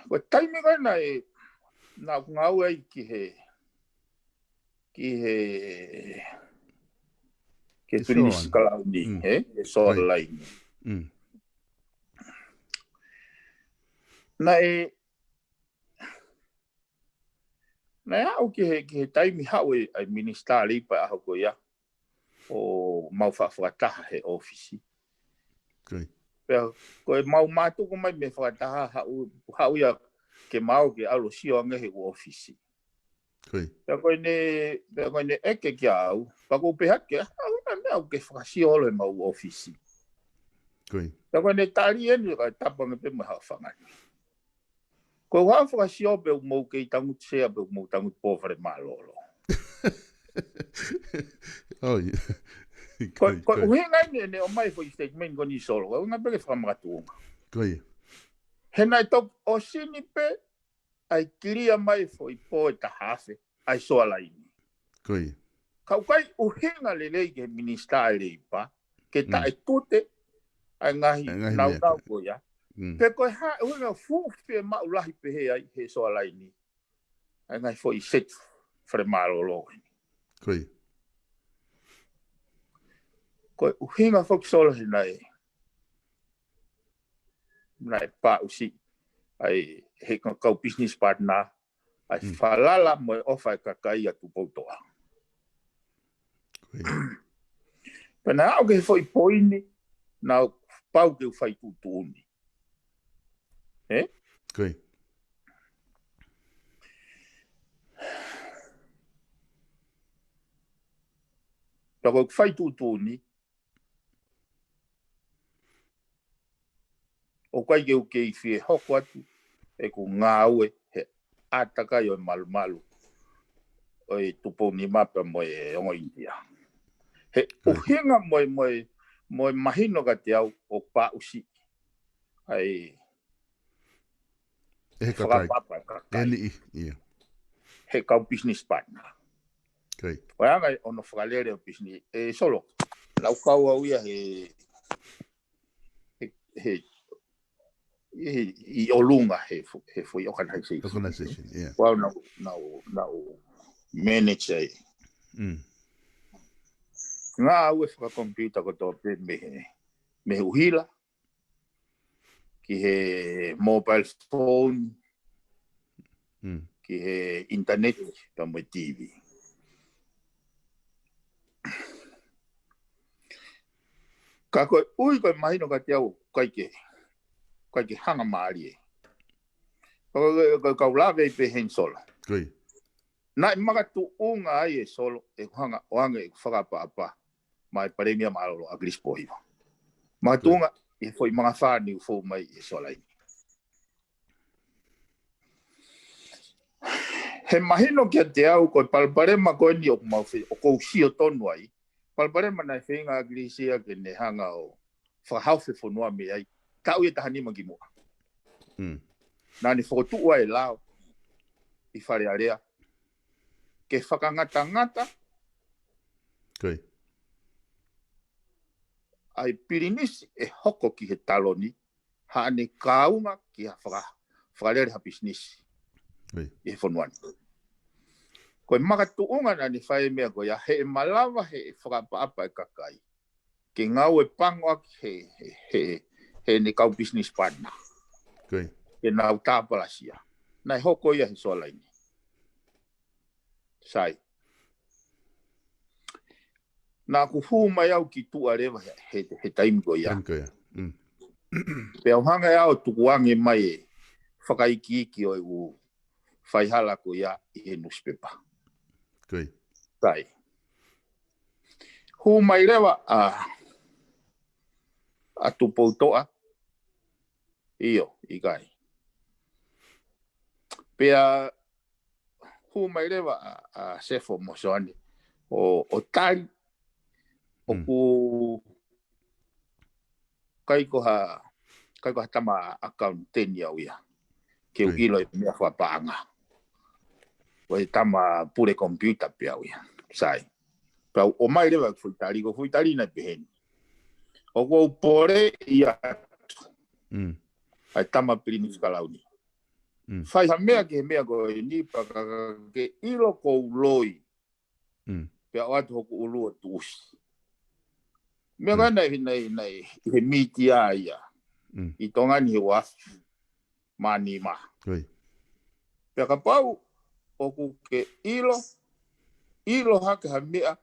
Speaker 3: Ko taimi kai na e na ngau ai ki tunis kalauni e so lai na au ki taimi hau ai minister li pa ho ko ya o mau whakataha he ofisi ko mau matu ko mai me whakataha hau ya ke mau ke alo sio anga he ofisi. Ko ne eke ki au, pa ko pe hake, au ke whakasio alo e mau ofisi. Ko ne tari enu ka tapanga pe me hao whangani. Ko hao whakasio pe mau ke I tangu tsea pe mau tangu pōwhare malolo. Ko uhingai ne o mai fo I statement ko ni solo, ko unga peke whakamagatuunga. He nai tok o sini pe ai kiria mai fo I po e tahawhe ai soa laini. Kau kai uhinga lelei ke minister le pa ke ta e tute ai ngahi nau ko ya. Pe ko ha uhinga fufe ma ulahi pe he soa laini. Ai ngahi fo I set fre malolo. Ko uhinga fo solo hinai. Nai pa usi ai he kau business partner ai falala mo ofa kakai atu potoa. Pena au ke foi poini na pau ke fai tutuni.
Speaker 2: Koi.
Speaker 3: Tako fai tutuni. O kai ke uke I fie hoko atu e ku ngāue he ataka yo malu o e tupo ni mapa mo e ongo India. He uhinga mo mahino ka te au o pa usi. Ai
Speaker 2: E kakai.
Speaker 3: kakai.
Speaker 2: Eni ia.
Speaker 3: He kau business partner.
Speaker 2: Koi.
Speaker 3: Wanga ono whakalere o business. E solo. Lau kau au ia I olunga he foi organization.
Speaker 2: Organization, yeah.
Speaker 3: Well, no manager. Ngā au e whakakompita ko tō pe me uhila. Ki he mobile phone. Ki he internet pa mo TV. Ka koe ui koe mahino ka te au kai ke hanga maari e. Kau lawe I pe hen solo.
Speaker 2: Koi.
Speaker 3: Nā I makatu unga ai e solo e hanga oanga e whakapa mai paremia maalo a grispo hiwa. Makatu unga e foi mga whāni u fōu mai e solai. He mahino kia te au koe palparema koe ni o mawhi o kou sio tonu ai. Palparema nai whinga agrisia ke ne hanga o whahauwhi whanua me ai. Kau e taha nima ki mua. Nā ni whakotua e lao I whare area. Ke whakangata
Speaker 2: Koi.
Speaker 3: ai pirinisi e hoko ki he taloni. Haane kaunga ki ha whakarere ha business.
Speaker 2: Koi.
Speaker 3: I he whanuani. Koe makatuunga na ni whae mea koe he malawa he whakapapa e kakai. Ke ngau e pangoa he ne kau business partner.
Speaker 2: Koi.
Speaker 3: Ke nau tāpalasia. Nai hoko ia he soalaini. Sai. Nā ku hu mai au ki tua rewa he taimi ko ia.
Speaker 2: Taimi ko ia.
Speaker 3: Pe au hanga au tukuange mai e whakaiki o u whaihala ko ia I he newspaper.
Speaker 2: Koi.
Speaker 3: Sai. Hu mai rewa a tupou toa. Iyo, I kai. Pea hu mai rewa a sefo mosoani o tari o ku kai ko ha tama account teni au ia. Ke u ilo I mea whapaanga. O tama pure computer pe au ia. Sai. Pea o mai rewa ko fuitari na peheni. O ko pore ia. Ai tama pirinis kalauni. Fai ha mea ke mea ko ni paka ke ilo ko loi. Pea o atu hoku ulu o tuusi. Mea ka nei he miti a ia. I tongani he wafu. Mani ma. Pea ka pau o ku ke ilo hake ha mea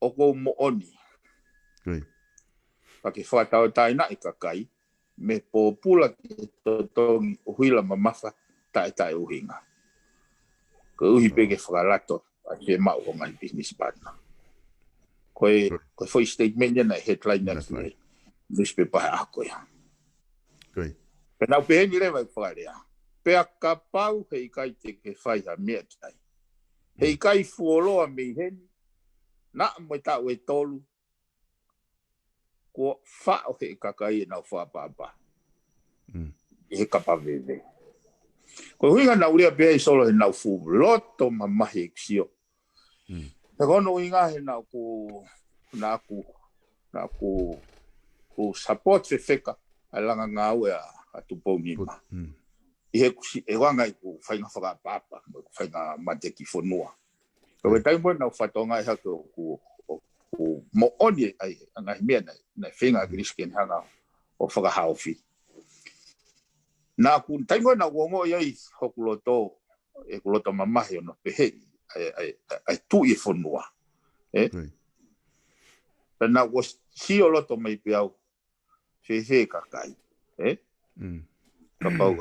Speaker 3: o ko mooni. Pa ke whakatau taina I kakai. Me popula ki totongi uhuila mamafa tae uhinga. Ko uhi peke whakalato a ke mau o ngai business partner. Koe foi statement na headline na ki newspaper ako ya. Pena upeheni rewa I whakarea. Pea ka pau hei kai te ke whai ha mea tai. Hei kai fuoloa mei heni. Na mo tau e tolu. Ko whao he kakai e nau whapapa. I he kapawewe. Ko huinga nau rea pia I solo he nau fu loto mamahi e ksio. He kono inga he nau ku support fe wheka a langa ngau e a tupou nima. I he kusi e wanga I ku whainga whakapapa. Ku whainga mate ki whanua. Ko e taimpo nau whatonga e hake ku mo oni ai ngai mea na whenga grisken hanga o whakahauwhi. Nā ku taingo na wongo iai hokuloto e kuloto mamahi ono pehe ai tu I whanua. Pena was si o loto mai piau. Fe kakai. Ka pau.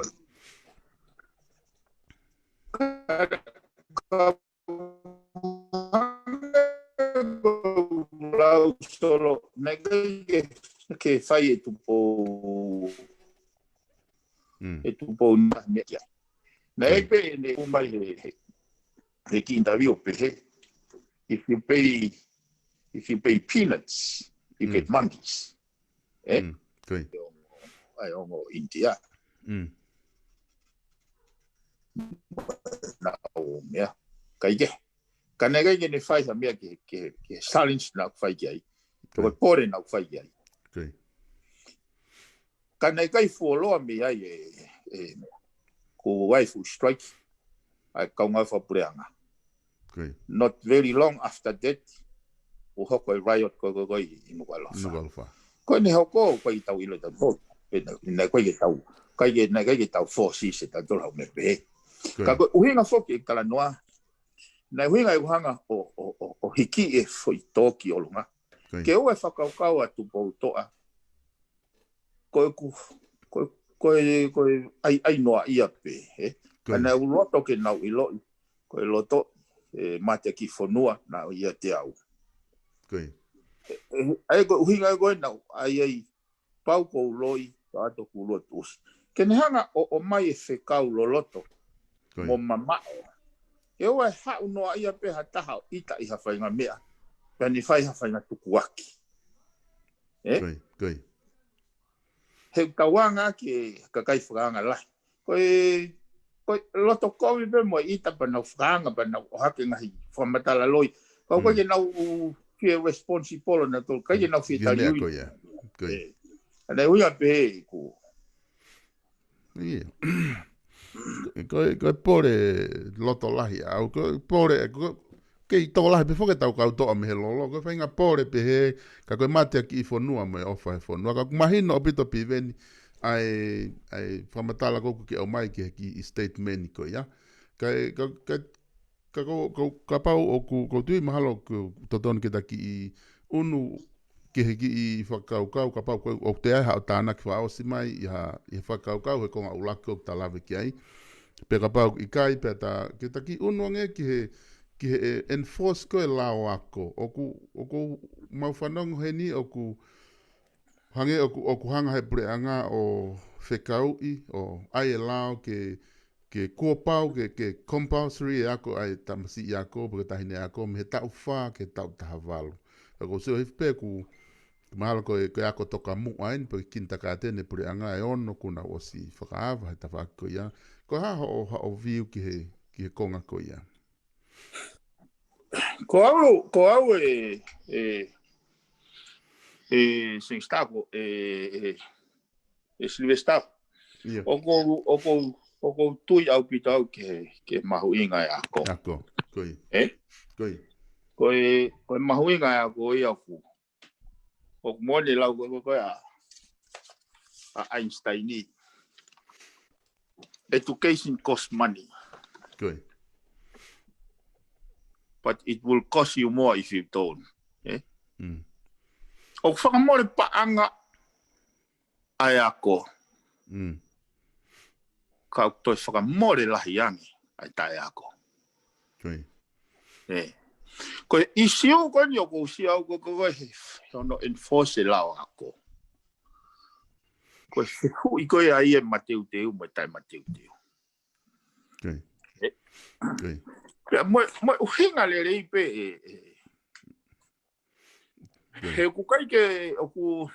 Speaker 3: Lau solo negai ke fai tu po tu po na mekia. Na epe ne umai he ki interview pe he. If you pay peanuts, you get monkeys.
Speaker 2: Good.
Speaker 3: Ai ongo India. Na o mea. Kai ke. Kanega ke ne fai sa mea ke challenge na fai ki ai. Ko pore na fai ki ai.
Speaker 2: Good.
Speaker 3: Kanega I follow me ai ko waifu strike. Ai kaunga fa pureanga.
Speaker 2: Good.
Speaker 3: Not very long after that, o hoko riot ko I Nukualofa. Ko ne hoko ko I tau ilo tau vote. Na ko I tau. Kai ke na ke tau forces se tau lau me pe. Ka ko uhinga foki kala noa. Na uhinga uhanga o hiki e foi toki o lunga. Ke o e whakaukau atu pou toa. Ko ai noa ia pe. Ana u loto ke nau I loi. Ko e loto mate ki fonua na ia te au. Ai ko uhinga ko nau ai pau ko loi ka ato ku loto. Ke ne hanga o mai e whekau lo loto. Mo mamao. E oe hau noa ia pe hataha ita I hawhainga mea. Pani whai hawhainga tukuaki. He kawanga ki kakai whakanga lai. Koe loto kowi pe mo ita pa nau whakanga pa nau hake ngahi whamatala loi. Koe ke nau fie responsible na tol. Kai ke nau fie tari ui. Anai uia pe ku.
Speaker 2: Koe pore loto lahi au. Koe pore kei tō lahi pe whoke tau kau toa me he lolo. Koe whainga pore pe he ka koe matea ki I whonua me ofa he whonua. Ka mahino o pito pi veni ai whamatala koku ki au mai ki I statement ko ia. Ka pau o ku tui mahalo ku totoni ki ta ki I unu ki he ki I whakaukau ka pau o te ai hao tāna ki whaosi mai I whakaukau he konga ulaki o ta lawe ki ai. Pe ka pau I kai pe ta ki unu nge ki he enforce ko e lao ako. O ku mau whanongo he ni o ku hange o ku hanga he pureanga o whekau I o ai e lao ke kua pau ke compulsory e ako ai tamasi I ako porque tahine ako me he tau wha ke tau tahavalu. Ko seo hipe ku mahalo ko ako toka mu ain porque kinta ka tene pureanga e ono kuna osi whakaava he tawhaki ko ia. Ko haho o viu ki he konga ko ia.
Speaker 3: Ko au sin stako Silvestar. O ko tui au pitau ke mahuinga e ako.
Speaker 2: Ako, koi.
Speaker 3: Koe mahuinga e ako I aku. O mone lau koe a Einstein I. Education costs money.
Speaker 2: Koi.
Speaker 3: But it will cost you more if you don't. O whakamore paanga ai ako. Ka toi whakamore lahi angi ai tae ako. Koe I siu koe ni o kou siau koe no enforce lao ako. Koe whihu I koe ai e mateu teu mo tai mateu teu. Mo hinga le rei pe he kukai ke o ku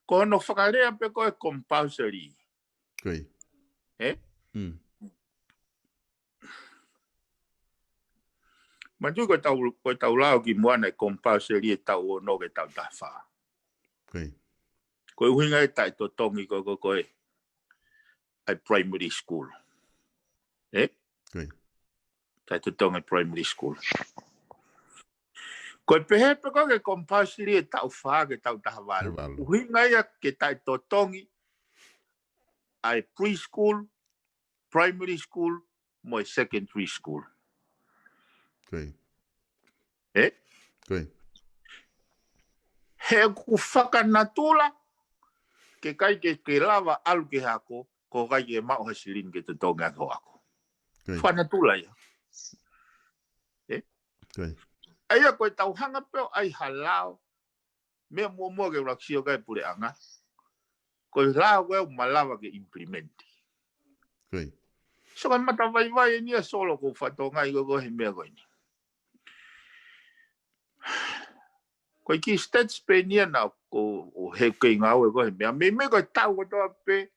Speaker 3: ko no whakarea pe koe compulsory. Matu ko tau lao ki moana e compulsory e tau o no ke tau tawha. Koe uhinga e tai to tongi koe ai primary school. Tai to tongi primary school. Koe pehe pe koe ke compulsory e tau wha ke tau tahawalu. Uhinga ia ke tai to tongi ai preschool, primary school, mo secondary school. He ku whakanatula, ke kai ke lava alu ke hako, ko kai ke mao ha silin ke te tonga ko ako. Whanatula ia. Aia koe tau hanga peo ai halao, mea mua ke uraksio kai pure anga, koe lao koe malawa ke implementi. So kai mata vai ni solo ko whatonga i ko he mea koe ni. Koe ki stats pe nia na ko he kei ngau ko he mea, me koe tau ko toa pe,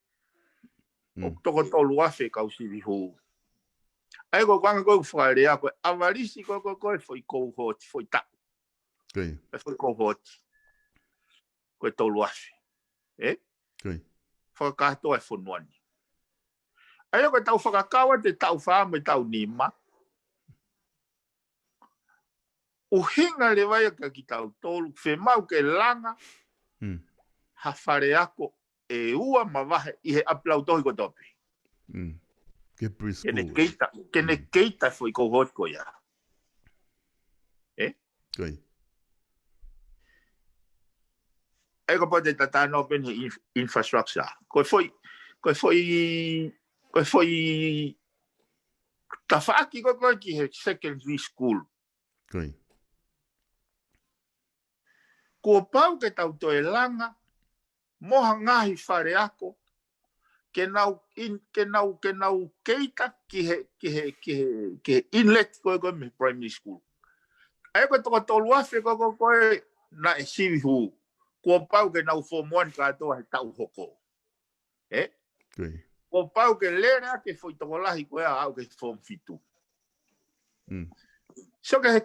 Speaker 3: o toko tolu afe kau sivi hou. Ai ko kwanga ko whakarea koe, avarisi ko foi kouhoti, foi tau. Foi kouhoti. Koe tolu afe. Whakatoa e whonuani. Ai koe tau whakakawa te tau whaama e tau nima. Uhinga le vai ka ki tau tolu, whemau ke langa, ha whare ako e ua mawahe i he aplautohi ko topi. Kene keita foi kouhoti ko ia. Ai ko pote tatano ben he infrastructure. Koe foi tawhaaki koe ki he secondary school. Kua pau ke tau toe langa, moha ngahi whare ako, ke nau keita ki he inlet koe me primary school. Ai koe toko tolu afe koe na e sivi huu. Kua pau ke nau form 1 katoa he tau hoko. Kua pau ke lera ke foi toko lahi koe au ke form 2. So ke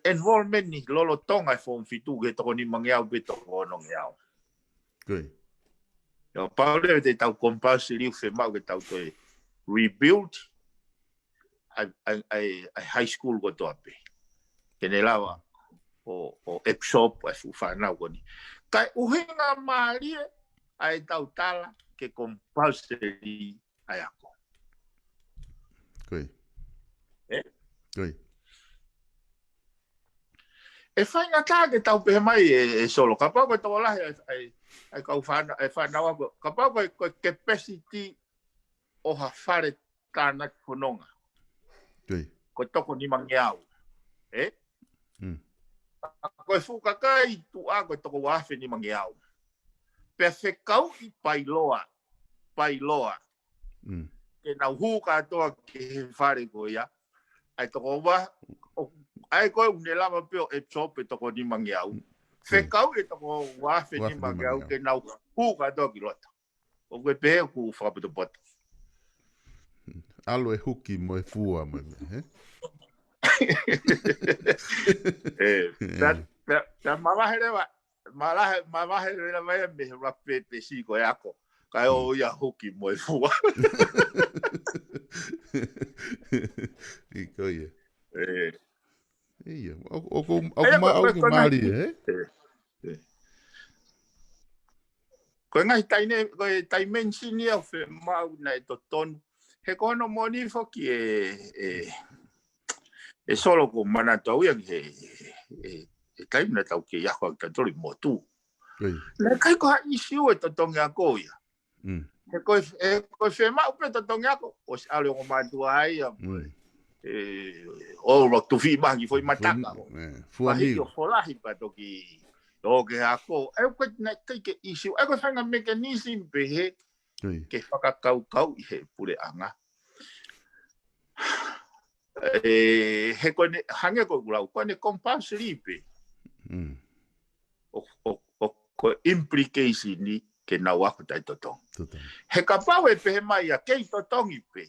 Speaker 3: enrollment ni lolo tonga e form 2 ke toko ni mangiau pe toko ono ngiau. Yo pau le te tau compulsory fe mau ke tau toe rebuild ai high school ko toape. Ke ne lawa o epshop e fu whanau ko ni. Kai uhinga maarie ai tau tala ke compulsory ai ako. E whainga tā ke tau pehe mai e solo. Ka pau koe tō lahi ai kau whanau ako. Ka pau koe capacity o ha whare tāna whanonga. Koe toko ni mangiau. Koe whukakai tu a koe toko wafe ni mangiau. Pea whekau i pailoa. Ke nau hu katoa ke he whare ko ia. Ai toko wa, ai koe une lama peo e chope toko ni mangiau. Whekau e toko wafe ni mangiau ke nau hu katoa ki lota. O koe pehe ku whakaputo pota.
Speaker 2: Alo e huki mo e fua mo e.
Speaker 3: Mamahere la vai me rapete si ko yako. Kai o ia huki mo e fua.
Speaker 2: Iko ia. Ia, o mari
Speaker 3: Ko ngai taine ko tai mensioni o fe mau na to ton. He kono moni foki e solo ko mana tau ia e kai na tau ke yako ka tori motu. Le kai ko isi o to tonga ko ia. He ko fe mau pe to tonga ko o se ale o matu ai o ro tu fi bangi foi mataka. Fuani o folahi pa to ki o ke ako e ko na kai ke isi e ko fanga mechanism pe he ke whakakau i he pure anga. He kone hange ko gulau, kone compulsory pe. O implication ni ke nau ako tai totong. He kapau e pe he mai a kei totongi pe.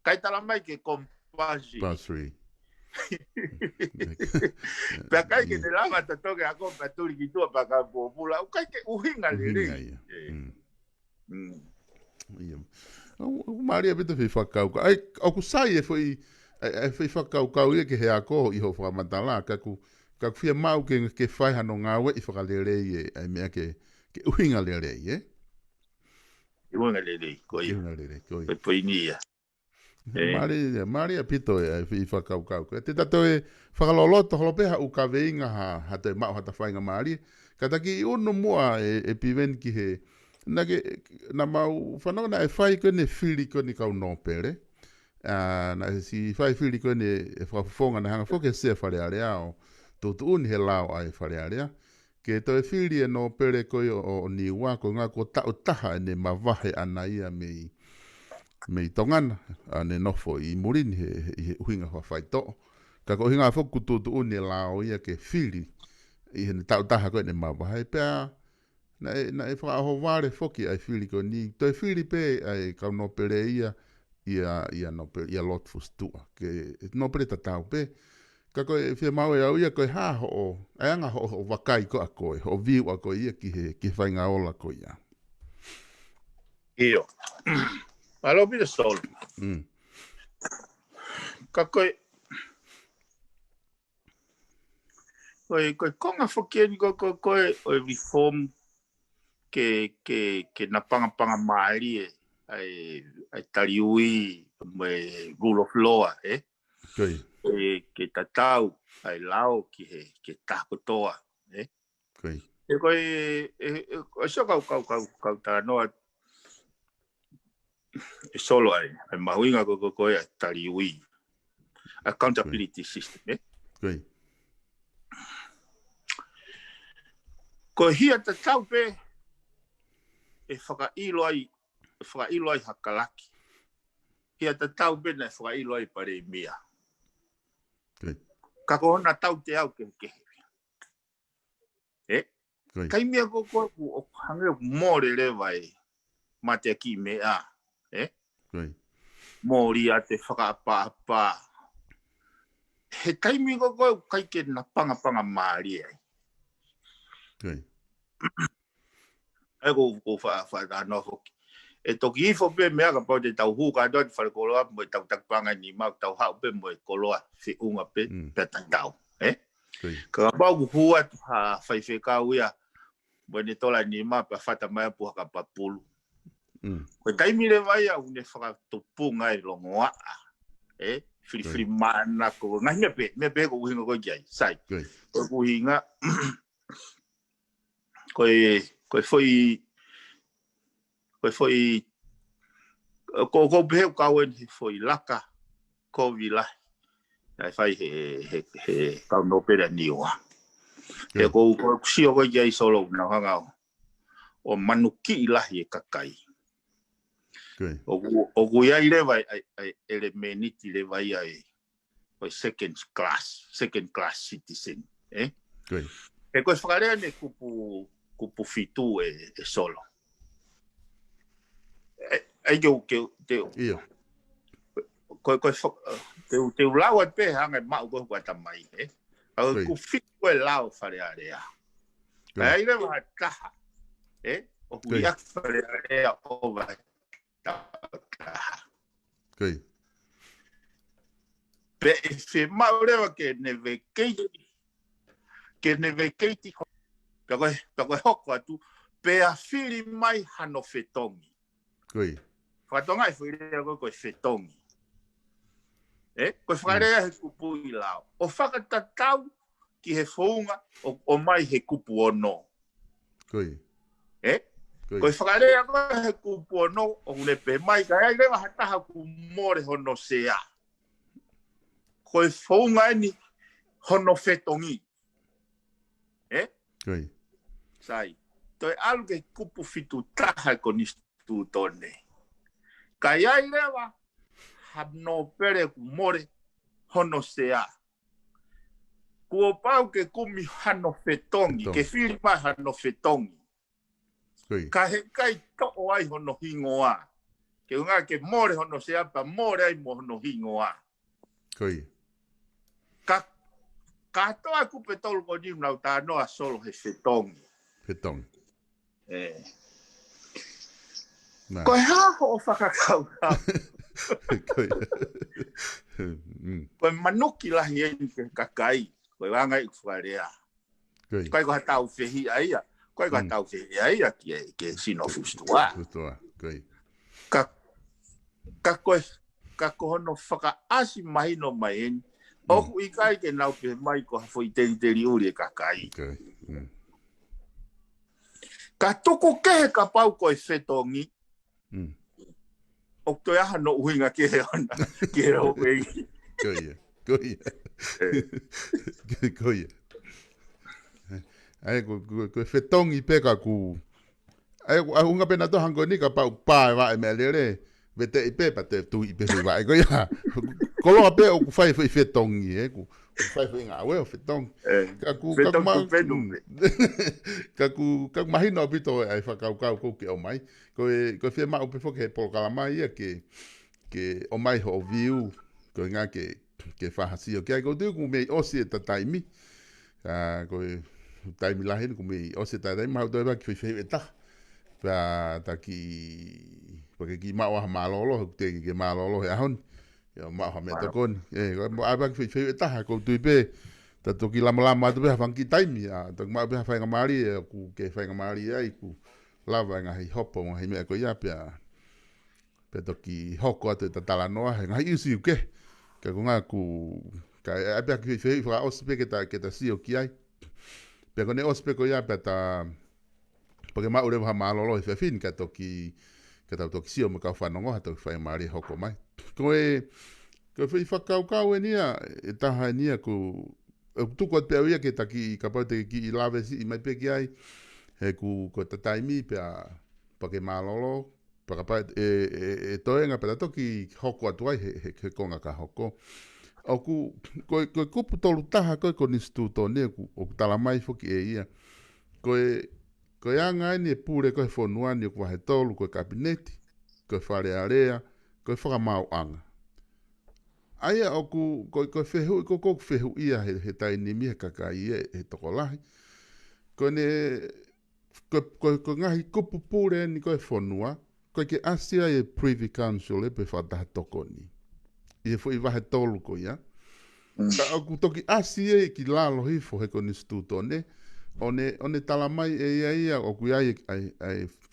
Speaker 3: Kai tala mai ke compulsory. Pea kai ke te lama totongi ako paturi ki tua paka popula, kai ke uhinga le.
Speaker 2: O Maria bita fi whakau. Ai, o ku sai e foi whakau ia ke he ako i ho whakamantala. Ka ku whia mau ke whai hano ngāwe i whakalere ai mea ke uhinga lere
Speaker 3: Uhinga lere, koi.
Speaker 2: Uhinga lere, koi.
Speaker 3: Pe poinia.
Speaker 2: Maria pito I whakaukau. Te tato e whakaloloto holopeha u ka veinga ha te mao hata whainga Maria. Ka taki I uno mua e piven ki he. Na mau whanau na e whai kone whiri kone kau nōpere. Na si whai whiri kone e whakafonga na hanga whoke sea whare ao. Tōtu uni he lao ai whare area. Ke to e whiri e nōpere koi o niwa ko ngā ko tau taha ne mawahe ana ia me tongana ane nofo I murini he huinga whawhai to. Ka ko hinga whoku tūtu uni lao ia ke whiri I he tau taha koe ne mawahe pēa na e whaaho ware whoki ai whiri ko ni to e whiri pē ai kau nopere ia nopere ia lot fustua ke nopere tatau pē ka koe whia mau e au ia koe haho o ai anga ho wakai ko a koe ho viu a koe ia ki whainga ola koe ia.
Speaker 3: Io. Alo pide sol. Ka koe konga whakieni koe o reform ke na panga maari ai tariui me rule of law
Speaker 2: Koi.
Speaker 3: Ke tatau ai lao ke takotoa
Speaker 2: Koi.
Speaker 3: e koe so kau ta noa e solo ai mahuinga koe ai tariui accountability system
Speaker 2: Koi.
Speaker 3: Ko hia tatau pe e whakailo ai hakalaki. Hia tatau pe na whakailo ai pare mea. Ka ko hona tau te au ke kai mea ko o hange more lewa ma te ki mea. Mori a te whakaapa. He kai mea ko kai ke na panga maari ai. Ai ko fa no hoki e toki ifo pe mea ka pau te tau huka dot fa koloa mo tau takpanga ni mau tau hau pe mo koloa fi unga pe pe tau ka pau hua ha fai fe ka uia mo ne tola ni ma pa fata mai pu ka papulu ko tai mi le vai a une fa to punga I longoa fri mana ko ngai me pe ko hinga ko jai sai ko hinga Koe foi ko pe kawen foi laka ko vila ai fai he ka no pera niwa e ko si o ya solo na hanga o manuki lahi kakai o ya ile vai ai elemeniti le vai ai second class citizen e ko fare ne kupu fitu e solo. Ai que te lau pe hanga mau ko kwata mai au ku fitu e lau fare area. Ai le va taha o ku ya fare area over taha. Pe se mau le que neve keiti Pako hoko atu, pe a whiri mai hano whetongi. Whatonga I whiri koe whetongi. Koe whakarea he kupu I lao. O whakatatau ki he whaunga o mai he kupu ono. Koe whakarea koe he kupu ono o hune pe mai ka ai rewa hataha ku more hono sea. Koe whaunga ni hono whetongi. Sai. Toi alu ke kupu fitu taha ko nistu tone. Kai ai lewa hano pere ku more hono sea. Kua pau ke kumi hano fetongi, ke whiri mai hano fetongi. Ka he kai to'o ai hono hingoa. Ke unga ke more hono sea pa more ai mo hono hingoa. Ka toa kupe tolu ko niu nau ta noa solo he fetongi. Koe haho o whakakau. Koe manuki lahi e ke kakai. Koe wanga I wharea. Koe ko hatau whihi aia. Koe ko hatau whihi aia ki e sino fustua. Ka ka kohono whakaasi mai no mai eni. Oku I kai ke nau pe mai ko hafo I teri uri e kakai.
Speaker 2: Okay.
Speaker 3: Ka tuku kehe ka pau ko e whetongi. O toi aha no uhinga kehe ona. Ke rau wengi.
Speaker 2: Koia. Ai ko whetongi peka ku. Ai unga pena to hango ni ka pau pae wa e me lere. Vete I pepa te tu I pepe wa e koia. Koloa pe o ku fai whetongi e ku. Fai ngā weo whetong. Ka mahina o pito ai whakaukau kou ke o mai. Ko whea mau pe whoke he polokalama ia ke o mai ho o viu. Ko ngā ke whahasi o kia. Ko tuku mei osi e ta taimi. Ko taimi lahen ko mei osi e ta taimi. Mahau toi waki whewhe e taha. Pea ta ki mau aha malolo. Te ki malolo he ahon. Ya ma ha me tokon ko aba ki fe ta ko tu be ta to ki lama tu be ha ki taimi a to ma be fa ngamari ku ke fa ngamari ai ku lava nga hi hopo nga hi me ko ya pe to ki hoko ate ta tala no ha nga isi ke nga ku ka aba ki fe fa ospe ke ta si o ki ai pe ko ne ospe ko ya pe ta porque ma ure ha malolo fe fin ka to ki si o me ka fa no ha to fa ngamari hoko mai ko fui whakaukau e nia, e taha e nia ko tuku at pēu ia ke taki ka pau te ki I lawe si I mai peki ai he ko tataimi pēa pake malolo pakapa e toenga pēta toki hoko atu ai he konga ka hoko o ko kupu tolu taha ko nistu tōne o tala mai foki e ia ko anga ni e pūre ko he whonuani o kua he tolu ko kabineti ko whare area ko whakamau anga. Aia o ko whehu, ko whehu ia he taini mi he kakai he tokolahi. Ko ngahi kupu pūre ni ko e whonua, ko ke asia e Privy Council e pe whataha tokoni. I he whi wahe tolu ko ia. Ka o toki asia e ki lalo hifo he ko nistu tone, one talamai e ia o kui ai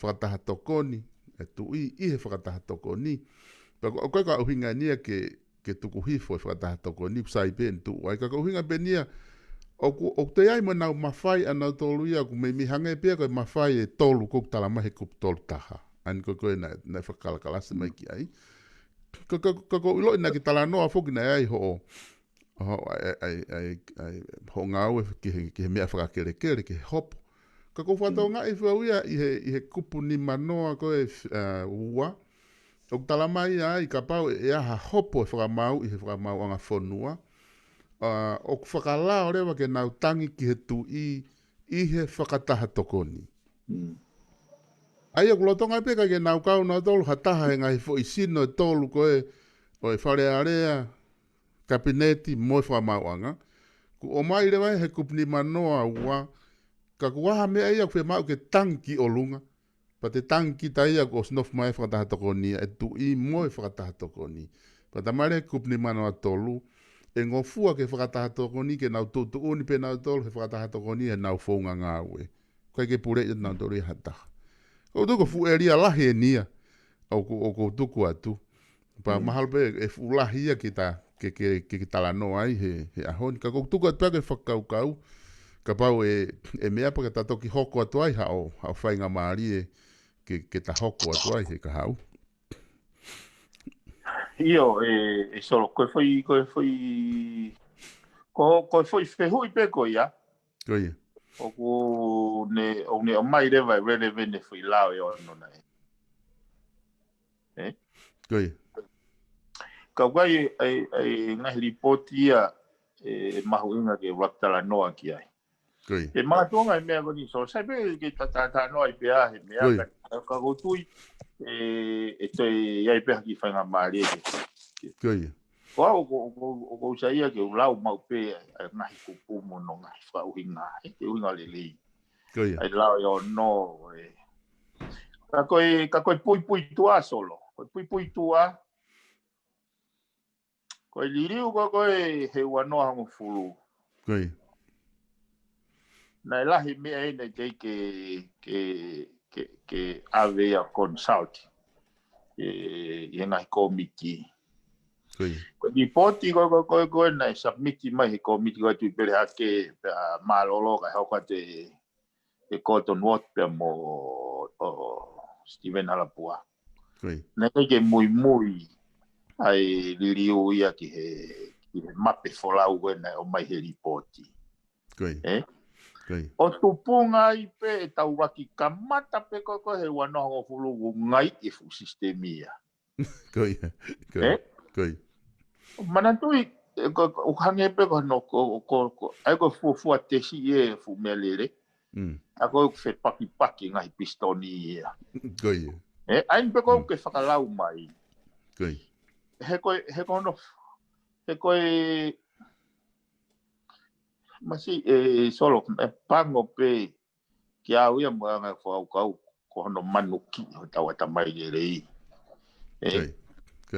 Speaker 2: whataha tokoni, e tu I he whataha tokoni. O koe ka uhinga nia ke tuku hifo e whakataha toko ni kusai pen tu. Ai ka uhinga pe nia o te ai mo nau mawhai anau tolu ia ku me mihange pia koe mawhai e tolu kuk tala mahe kup tolu taha. Ani koe na whakalakalasa mai ki ai. Ko ulo ina ki tala noa whoki na ai ho ngau ki he mea whakakerekere ki he hopo. Ka whatau ngai whauia I he kupu ni manoa koe ua. O tala mai ai ka pau e aha hopo e whakamau I he whakamau anga whonua. O whakalao rewa ke nau tangi ki he tu I he whakataha tokoni. Ai o kulotonga peka ke nau kau nau tolu hataha he ngai fo I sino e tolu koe o e whare area kabineti mo e whakamau anga. Ku o mai rewa he kupni manoa ua ka kuaha mea ia kwe mau ke tangi o lunga. Pa te tanki ta ia ko snof mai whakataha tokoni e tu I mo e whakataha tokoni. Pa ta mare kupni manoa tolu e ngofua ke whakataha tokoni ke nau tutu uni pe nau tolu he whakataha tokoni e nau whaunga ngāwe. Koe ke pure I nau tolu I hataha. Ko tuko fu e ria lahi e nia o ko tuku atu. Pa mahalpe e fu lahi ia ke tala noa ai he ahoni. Ka ko tuku atu pake whakaukau. Ka pau e mea pa ke ta toki hoko atu ai hao whainga maari ke ta hoko atu ai he ka hau.
Speaker 3: Io e solo koe foi whehui pe ko ia.
Speaker 2: Koia.
Speaker 3: O ne o mai rewa rele vene foi lao e ono nei.
Speaker 2: Koia.
Speaker 3: Ka wai ngahi ripoti ia mahu inga ke waktala noa ki ai.
Speaker 2: Koia.
Speaker 3: E mātuanga e mea koni so sai pe ke tata noa I pea he mea ka gotui e toi iai peha ki whainga maari e.
Speaker 2: Koia.
Speaker 3: Koa o saia ke ulau mau pe ngahi kupu mono ngahi whauhinga ke uhinga lelei.
Speaker 2: Koia.
Speaker 3: Ai lau o no ka koe pui tua solo. Koe pui tua. Koe liriu koe he wanoa hango fulu.
Speaker 2: Koia.
Speaker 3: Na lahi mea ene kei ke Avea Consult. I ngahi komiki.
Speaker 2: Koi.
Speaker 3: Ko report ko na submit mai he committee ko tu pele hake malolo ka ho te Cotton Watt pe mo Steven Alapua.
Speaker 2: Koi.
Speaker 3: Na ke muy ai liliu ia ki he mape folau na o mai he report.
Speaker 2: Koi. Koi.
Speaker 3: O tupunga i pe e tau waki kamata pe ko he wano ho fulu ngai e fu sistemia.
Speaker 2: Koi. Koi. Koi.
Speaker 3: Mana tui o hange pe ko no ko ai ko fu atesi e fu melere. Ako fe paki ngai pistoni ia.
Speaker 2: Koi.
Speaker 3: Ai pe ko ke whakalau mai.
Speaker 2: Koi.
Speaker 3: He ko no he ko masi solo pango pe ki au ia mo nga fo au ko no manuki o tawata mai rei.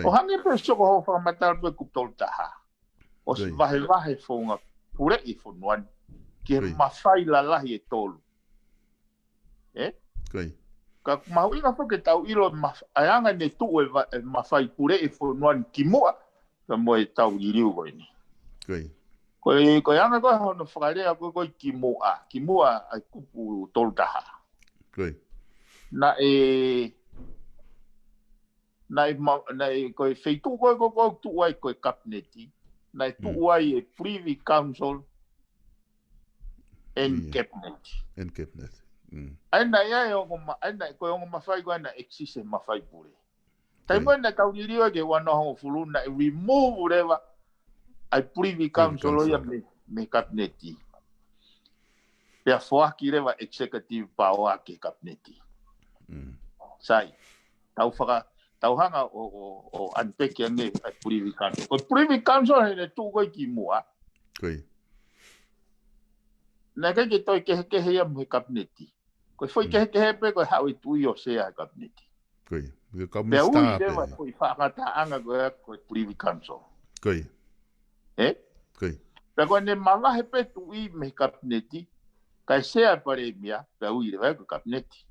Speaker 3: O hangi pe so ko fa matar pe ku toltaha. O se vai fonga pure I fonwan ki mafai la lahi e tolu. Ka mauinga fo ke tau ilo ayanga ne tu e mafai pure e fonwan ki moa ka mo e tau iliu ko ni. Ko yanga ko no fare ko ki moa ai kupu toltaha. Na ko feitu ko tu ai ko kapneti. Na tu ai e privy council en cabinet. Aina ia o aina ko o mafai ko na existe mafai pure. Tai mo na tau lirio ke wana ho fulu na remove whatever ai privy council ia me cabineti. Pe foa ki reva executive power ke cabineti. Sai tau hanga o anpeke nge ai privy council. Ko privy council he tu ko ki mua. Na ke toi ke ia me cabineti. Ko foi ke pe ko ha tu yo se a cabineti.
Speaker 2: Pe ui
Speaker 3: reva ko whakata anga ko privy council. Pe ko ne malahe pe tu I me kabineti, kai sea pare mia, pe ui reva ko kabineti.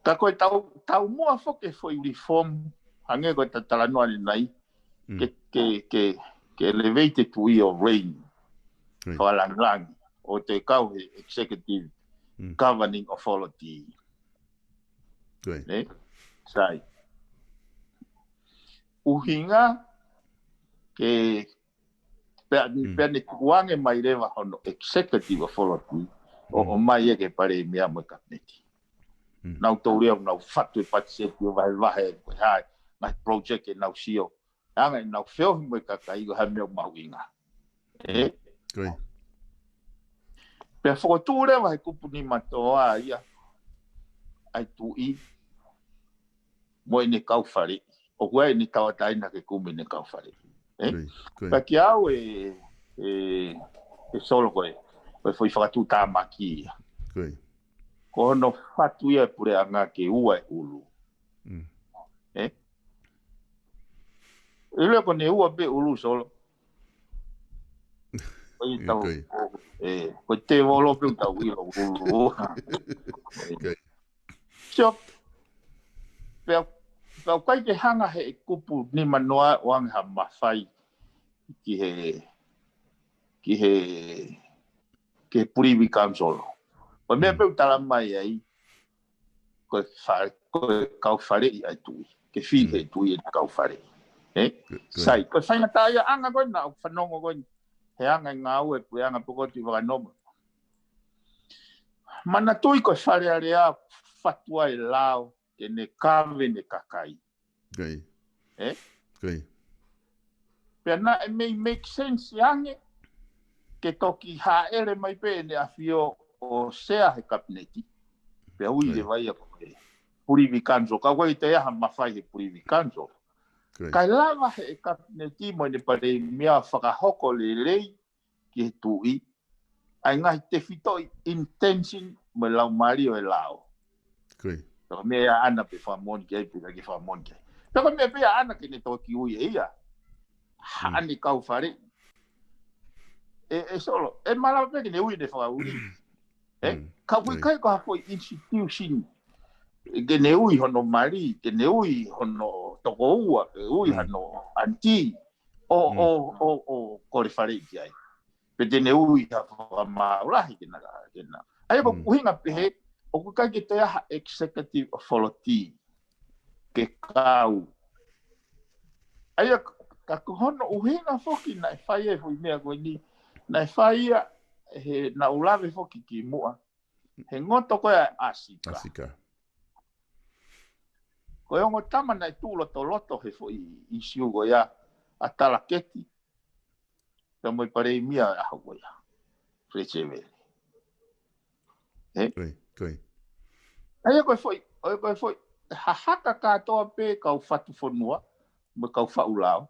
Speaker 3: Ka koe tau mua foke foi reform, hange ko tatalanoa ni nai, ke elevated to I o reign, whalanglangi, o te kau he executive governing authority. Sai. Uhinga ke pene kuange mai rewa hono executive authority o mai e ke pare mea mo kabineti. Nau taurea nau fatu e patiseti o vahe koe hai ngai project e nau sio. Anga e nau whiohi mo kakai o hameo mauinga. Pea whakotu rewa he kupu ni matoa ia ai tu I mo ne kau whare. O kua ni tawataina ke kumi ne kau whare. Pa ki au e solo koe. Koe foi whakatu tāmaki ia. Ko hono whatu ia pure anga ke ua e ulu. Ile ko ne ua be ulu solo. Koe tau. Koe te wolo pe tau ilo ulu. So, Pau kai ke hanga he kupu ni manoa wang ha mawhai ki privy council. O mea peu tala mai ai koe kau whare I ai tui. Ke whihe tui e kau whare. Sai, koe whainga tāia anga koe na o whanongo koe he anga ngā ue pui anga pukoti whanoma. Mana tui koe whare area whatua e lao ke ne kawe ne kakai. Pea na e mei make sense yange ke toki haere mai pe ne awhio o sea he kabineti. Pea ui le vai a koe privy council. Ka koe te aha mawhai he privy council. Kai lava he kabineti mo ne pare mea whakahoko le rei ki he tui. Ai ngahi te whitoi intention mo lau mario e lao. Pero mea ana pe whamoni kei, pira ki whamoni kei. Pero mea pea ana ke ne toki ui e ia. Haani kau whare. Solo, e malawa pe ke ne ui ne whakauri. Ka ui kai ko hafoi institution ke ne ui hono mari, ke ne ui hono toko ua, ke ui hono anti, o kore whare ki ai. Pe te ne ui ha whamaurahi ke na. Ai ko uhinga pehe, o ku kai ke te aha executive authority, ke kau. Ai ka kuhono uhinga foki na whai e hui mea koe ni, na whai he na ulawe foki ki mua. He ngoto koe asika.
Speaker 2: Asika.
Speaker 3: Koe ongo tama nai tūloto loto he fo i siu go ia a tala keti. Ka moi parei mia a hau go ia. Frechevere.
Speaker 2: Koi.
Speaker 3: Ai koe foi, hahaka katoa pe kau fatu fonua, mo kau faulao.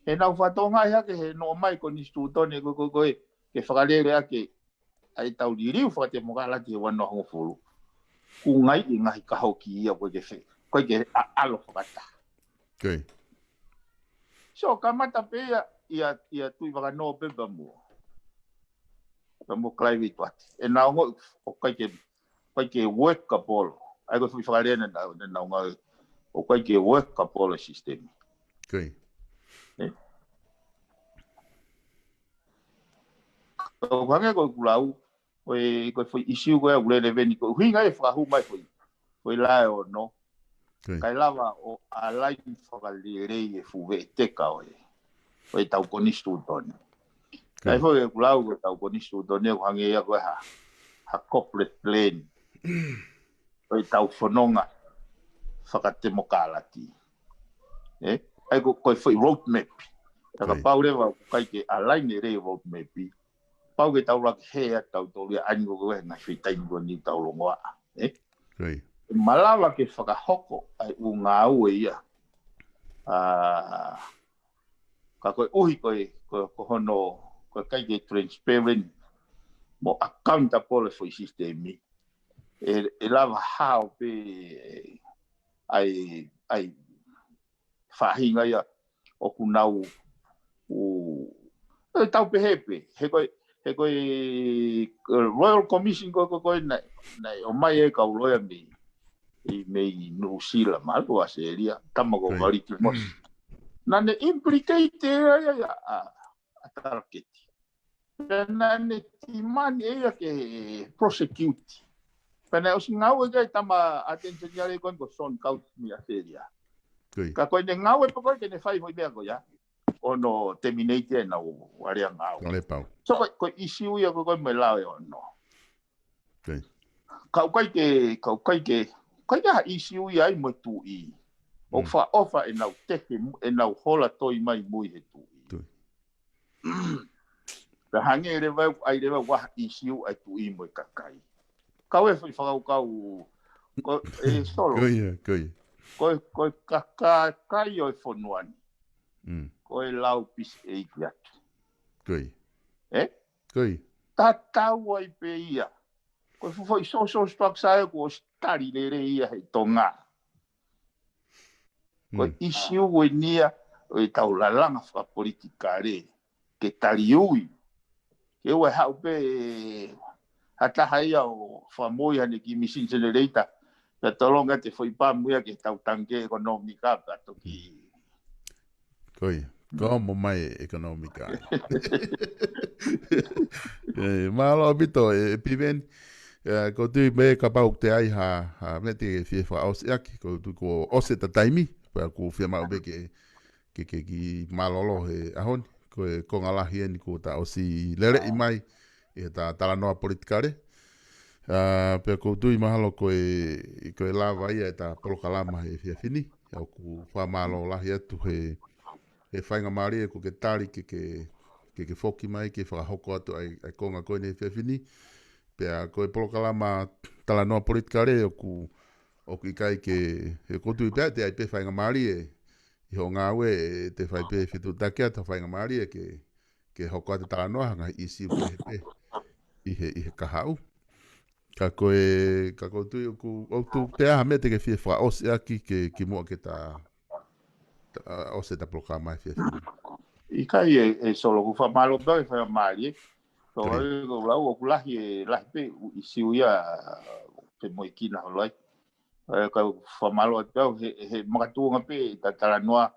Speaker 3: He nau fatonga ia ke he no mai ko ni stutone koe, ke whakalere ake ai tau diriu whakate mokala te wano hongo fulu. Ku ngai i ngahi kahoki ia koe ke whee. Koe ke alo whakata.
Speaker 2: Koi.
Speaker 3: So, ka mata pe ia tui waka no pepa mua. Ka mo klaiwi tuati. E nao ngoi, o koe ke work ka polo. Ai koe whakalere na nao ngai, o koe ke work ka polo system.
Speaker 2: Koi.
Speaker 3: Ko hange koe kulau, koe foi isiu koe ulele veni, koe huinga e whakahu mai foi lae o no. Kai lava o alai whakalirei e fuwe te kao e tau konistu tone. Kai foi e kulau koe tau konistu tone, ko hange ia koe ha corporate plan. Koe tau whanonga whakatemokalati. Ai koe foi roadmap. Taka paurewa kai ke alai ne rei roadmap. Pau ke tau raki hea tau tōria ango koe ngai whitaingo ni tau longoa. Malawa ke whakahoko ai u ngā ue ia. Ka koe uhi koe hono, koe kai ke transparent mo accountable for systemi. E lava hao pe ai whahinga ia o kunau tau pe hepe. He koe Royal Commission koe nei o mai e kau loia mei nusila malu a seria tamako galiti mos. Nane implicate ia a taraketi. Nane timani ia ke prosecute. Pena os ngau e tama attention yale kon ko son kaut mi a seria. Ka koe ne ngau e poko ke ne fai hoi mea koe ya. Ono terminate na o area ngau. So koe issue ia koe me lao e ono. Kau kai ke ha issue ia i mo tu i. O fa ofa e nau teke e nau hola toi mai mui he tu i. Ka hange e rewa ai rewa waha issue ai tu i mo kakai. Kau e whakau kau e solo. Koe kakai o e whonuani. Koe lau pis e iki atu.
Speaker 2: Koi.
Speaker 3: Tatau ai pe ia. Koe fufo i social structure e ko stari lere ia he tonga. Koe isiu ue nia o e tau lalanga whaka politika re. Ke tari ui. Ke ue hau pe hataha ia o whamoi hane ki Mission Generator. Ka tolonga te whaipamuia ke tau tanke ekonomika ka toki.
Speaker 2: Koi. Como mai económica. Malo bito e piven ko tu me ka pau te ai ha me te FIFA aus ek ko tu ko ose ta taimi pa ko firma be ke malolo e ahon ko ngala hien ko ta osi lere i mai e ta tala noa politikare pe ko tu mahalo ko lava ia ta polokalama e fini ko fa malo la ia tu e whainga maari e ko ke tari ke foki mai ke whakahoko atu ai konga koe ne whiawhini. Pea koe polokalama tala noa politika re o ku ikai ke kotu i pea te ai pe whainga maari i ho ngā ue te whai pe whitu takea ta whainga maari ke hoko atu tala noa hanga i si pe i he kahau. Ka koe tui o tu te aha me te ke whia wha osi aki ki mua ke ta o se ta ploka mai fia.
Speaker 3: I kai e solo ku fa malo ba fa mali. So ko lau o kulahi e lahi pe i siuia pe moikina holai. ka whamalo tau he makatua pe ta tala noa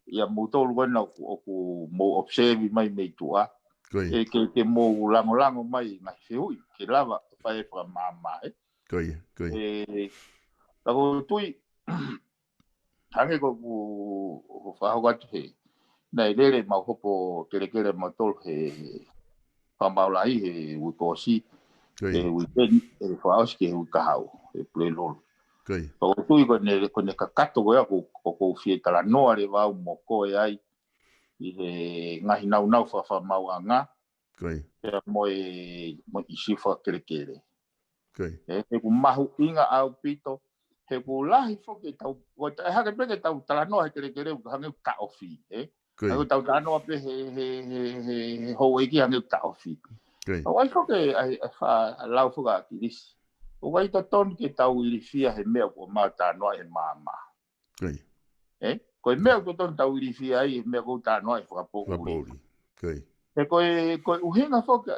Speaker 3: ia mutolu wana o ku mo observe mai mei tua
Speaker 2: Koi.
Speaker 3: ke mo lango mai ngai fiui ke lava fai fra mama
Speaker 2: Koi.
Speaker 3: ta ko tui hange ko ku fa ho he nei lele ma hopo kele ma tol he pamaulai he utosi weekend fa os ke u kahau e plelo
Speaker 2: Koi.
Speaker 3: o tui ko ne kakato ko fie tala noa le va mo ko ai i he ngahi nau fa mau anga
Speaker 2: Koi.
Speaker 3: mo i sifa kele
Speaker 2: Koi.
Speaker 3: e ku mahu inga au pito he ku lahi fo ke tau o ta ha ke pe tau tala noa kele ku hange ka ofi aku tau tala noa pe he ho iki hange ka ofi o ai fo ke ai fa lau fo ka kilis o wai ta ton ke tau i fia he mea ko mata noa he mama ko mea ko ton tau i fia ai mea ko ta noa e fa po ko uhinga fo ke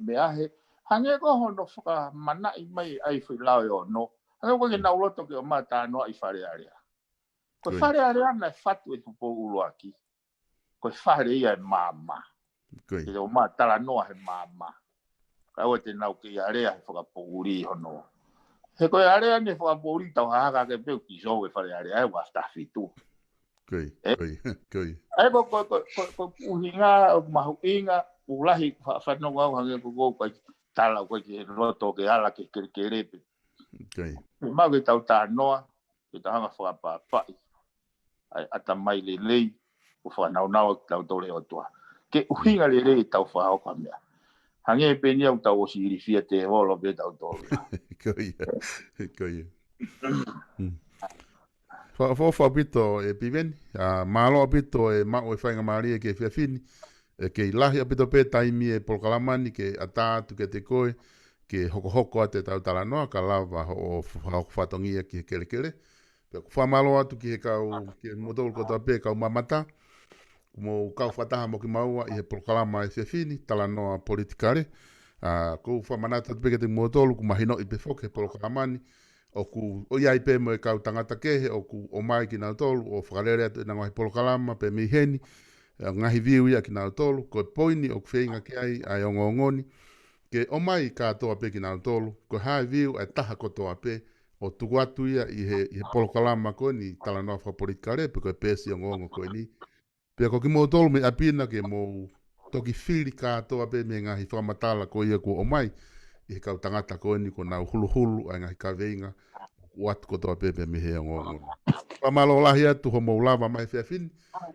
Speaker 3: mea he hange ko hono fo ka mana i mai ai fo lau yo no hange ko ke na uloto ke mata noa i fare area ko fare area na fatu e po ulo aki ko fare ia mama ke o mata la noa he mama ka o te nau ke area he fo ka po uri hono he ko area ne fo ka po uri tau haka ke pe ki so e fare area e wa sta fitu ai ko uhinga o mahu inga ulahi fa no wa hange ko tala ko ke roto ke ala ke repe ma ke tau ta noa ke ta hanga fa pa ai ata mai le o fa nau tau tole o tua ke uhinga le tau fa o ka mea hange pe ni o tau si rifia te holo pe tau tole
Speaker 2: Fa pito e piven malo pito e ma o fainga mari ke fini ke lahi pito pe taimi e polkalamani ke ata tu ke te koe ke hoko ate tau tala noa ka lava o fatongi ki kele pe fa malo atu ki kau ke modol ko tape kau mamata mo kau fataha mo ki maua i he polkalama e fini tala noa politikare ko fa manata pe ke te modol ku mahino i pe foke polkalamani o ku o ia pe mo kau tangata kehe o ku o mai ki na tolu o whakarere atu na ngahi polokalama pe miheni ngahi viu ia ki na tolu ko poini o kweinga ki ai ongongoni ke o mai ka toa pe ki na tolu ko hai viu ai taha ko toa pe o tuwatu ia i he polokalama ko ni tala noa whapolitikare pe ko pesi ongongo ko ni pe ko ki mo tolu me apina ke mo toki whiri ka toa pe me ngahi whamatala ko ia ko o mai i he kau tangata ko ni ko nau hulu ai ngahi ka veinga wat ko toa pepe mi he ngongo. Pamalo lahi atu ho mo lava mai fefini.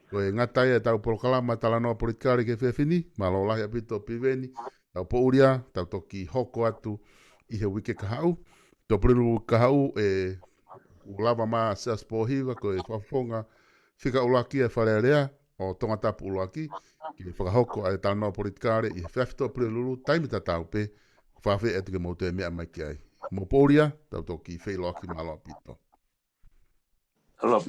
Speaker 2: Ko e ngata ia tau polokalama tala noa politikari ke fefini. Malo lahi apito piveni. Tau po uria, tau toki hoko atu i he wike kahau. Tau prilu kahau e lava maa seas pohiva ko e whafonga whika ulaki e wharearea o tonga tapu ulaki. Ki e whakahoko ai tala noa politikari i he whafito prilu taimita tau pe. Whawhi etu ke mautu e mea mai ki ai. Mo poria, tau toki whailoaki malo pito.
Speaker 3: Hello.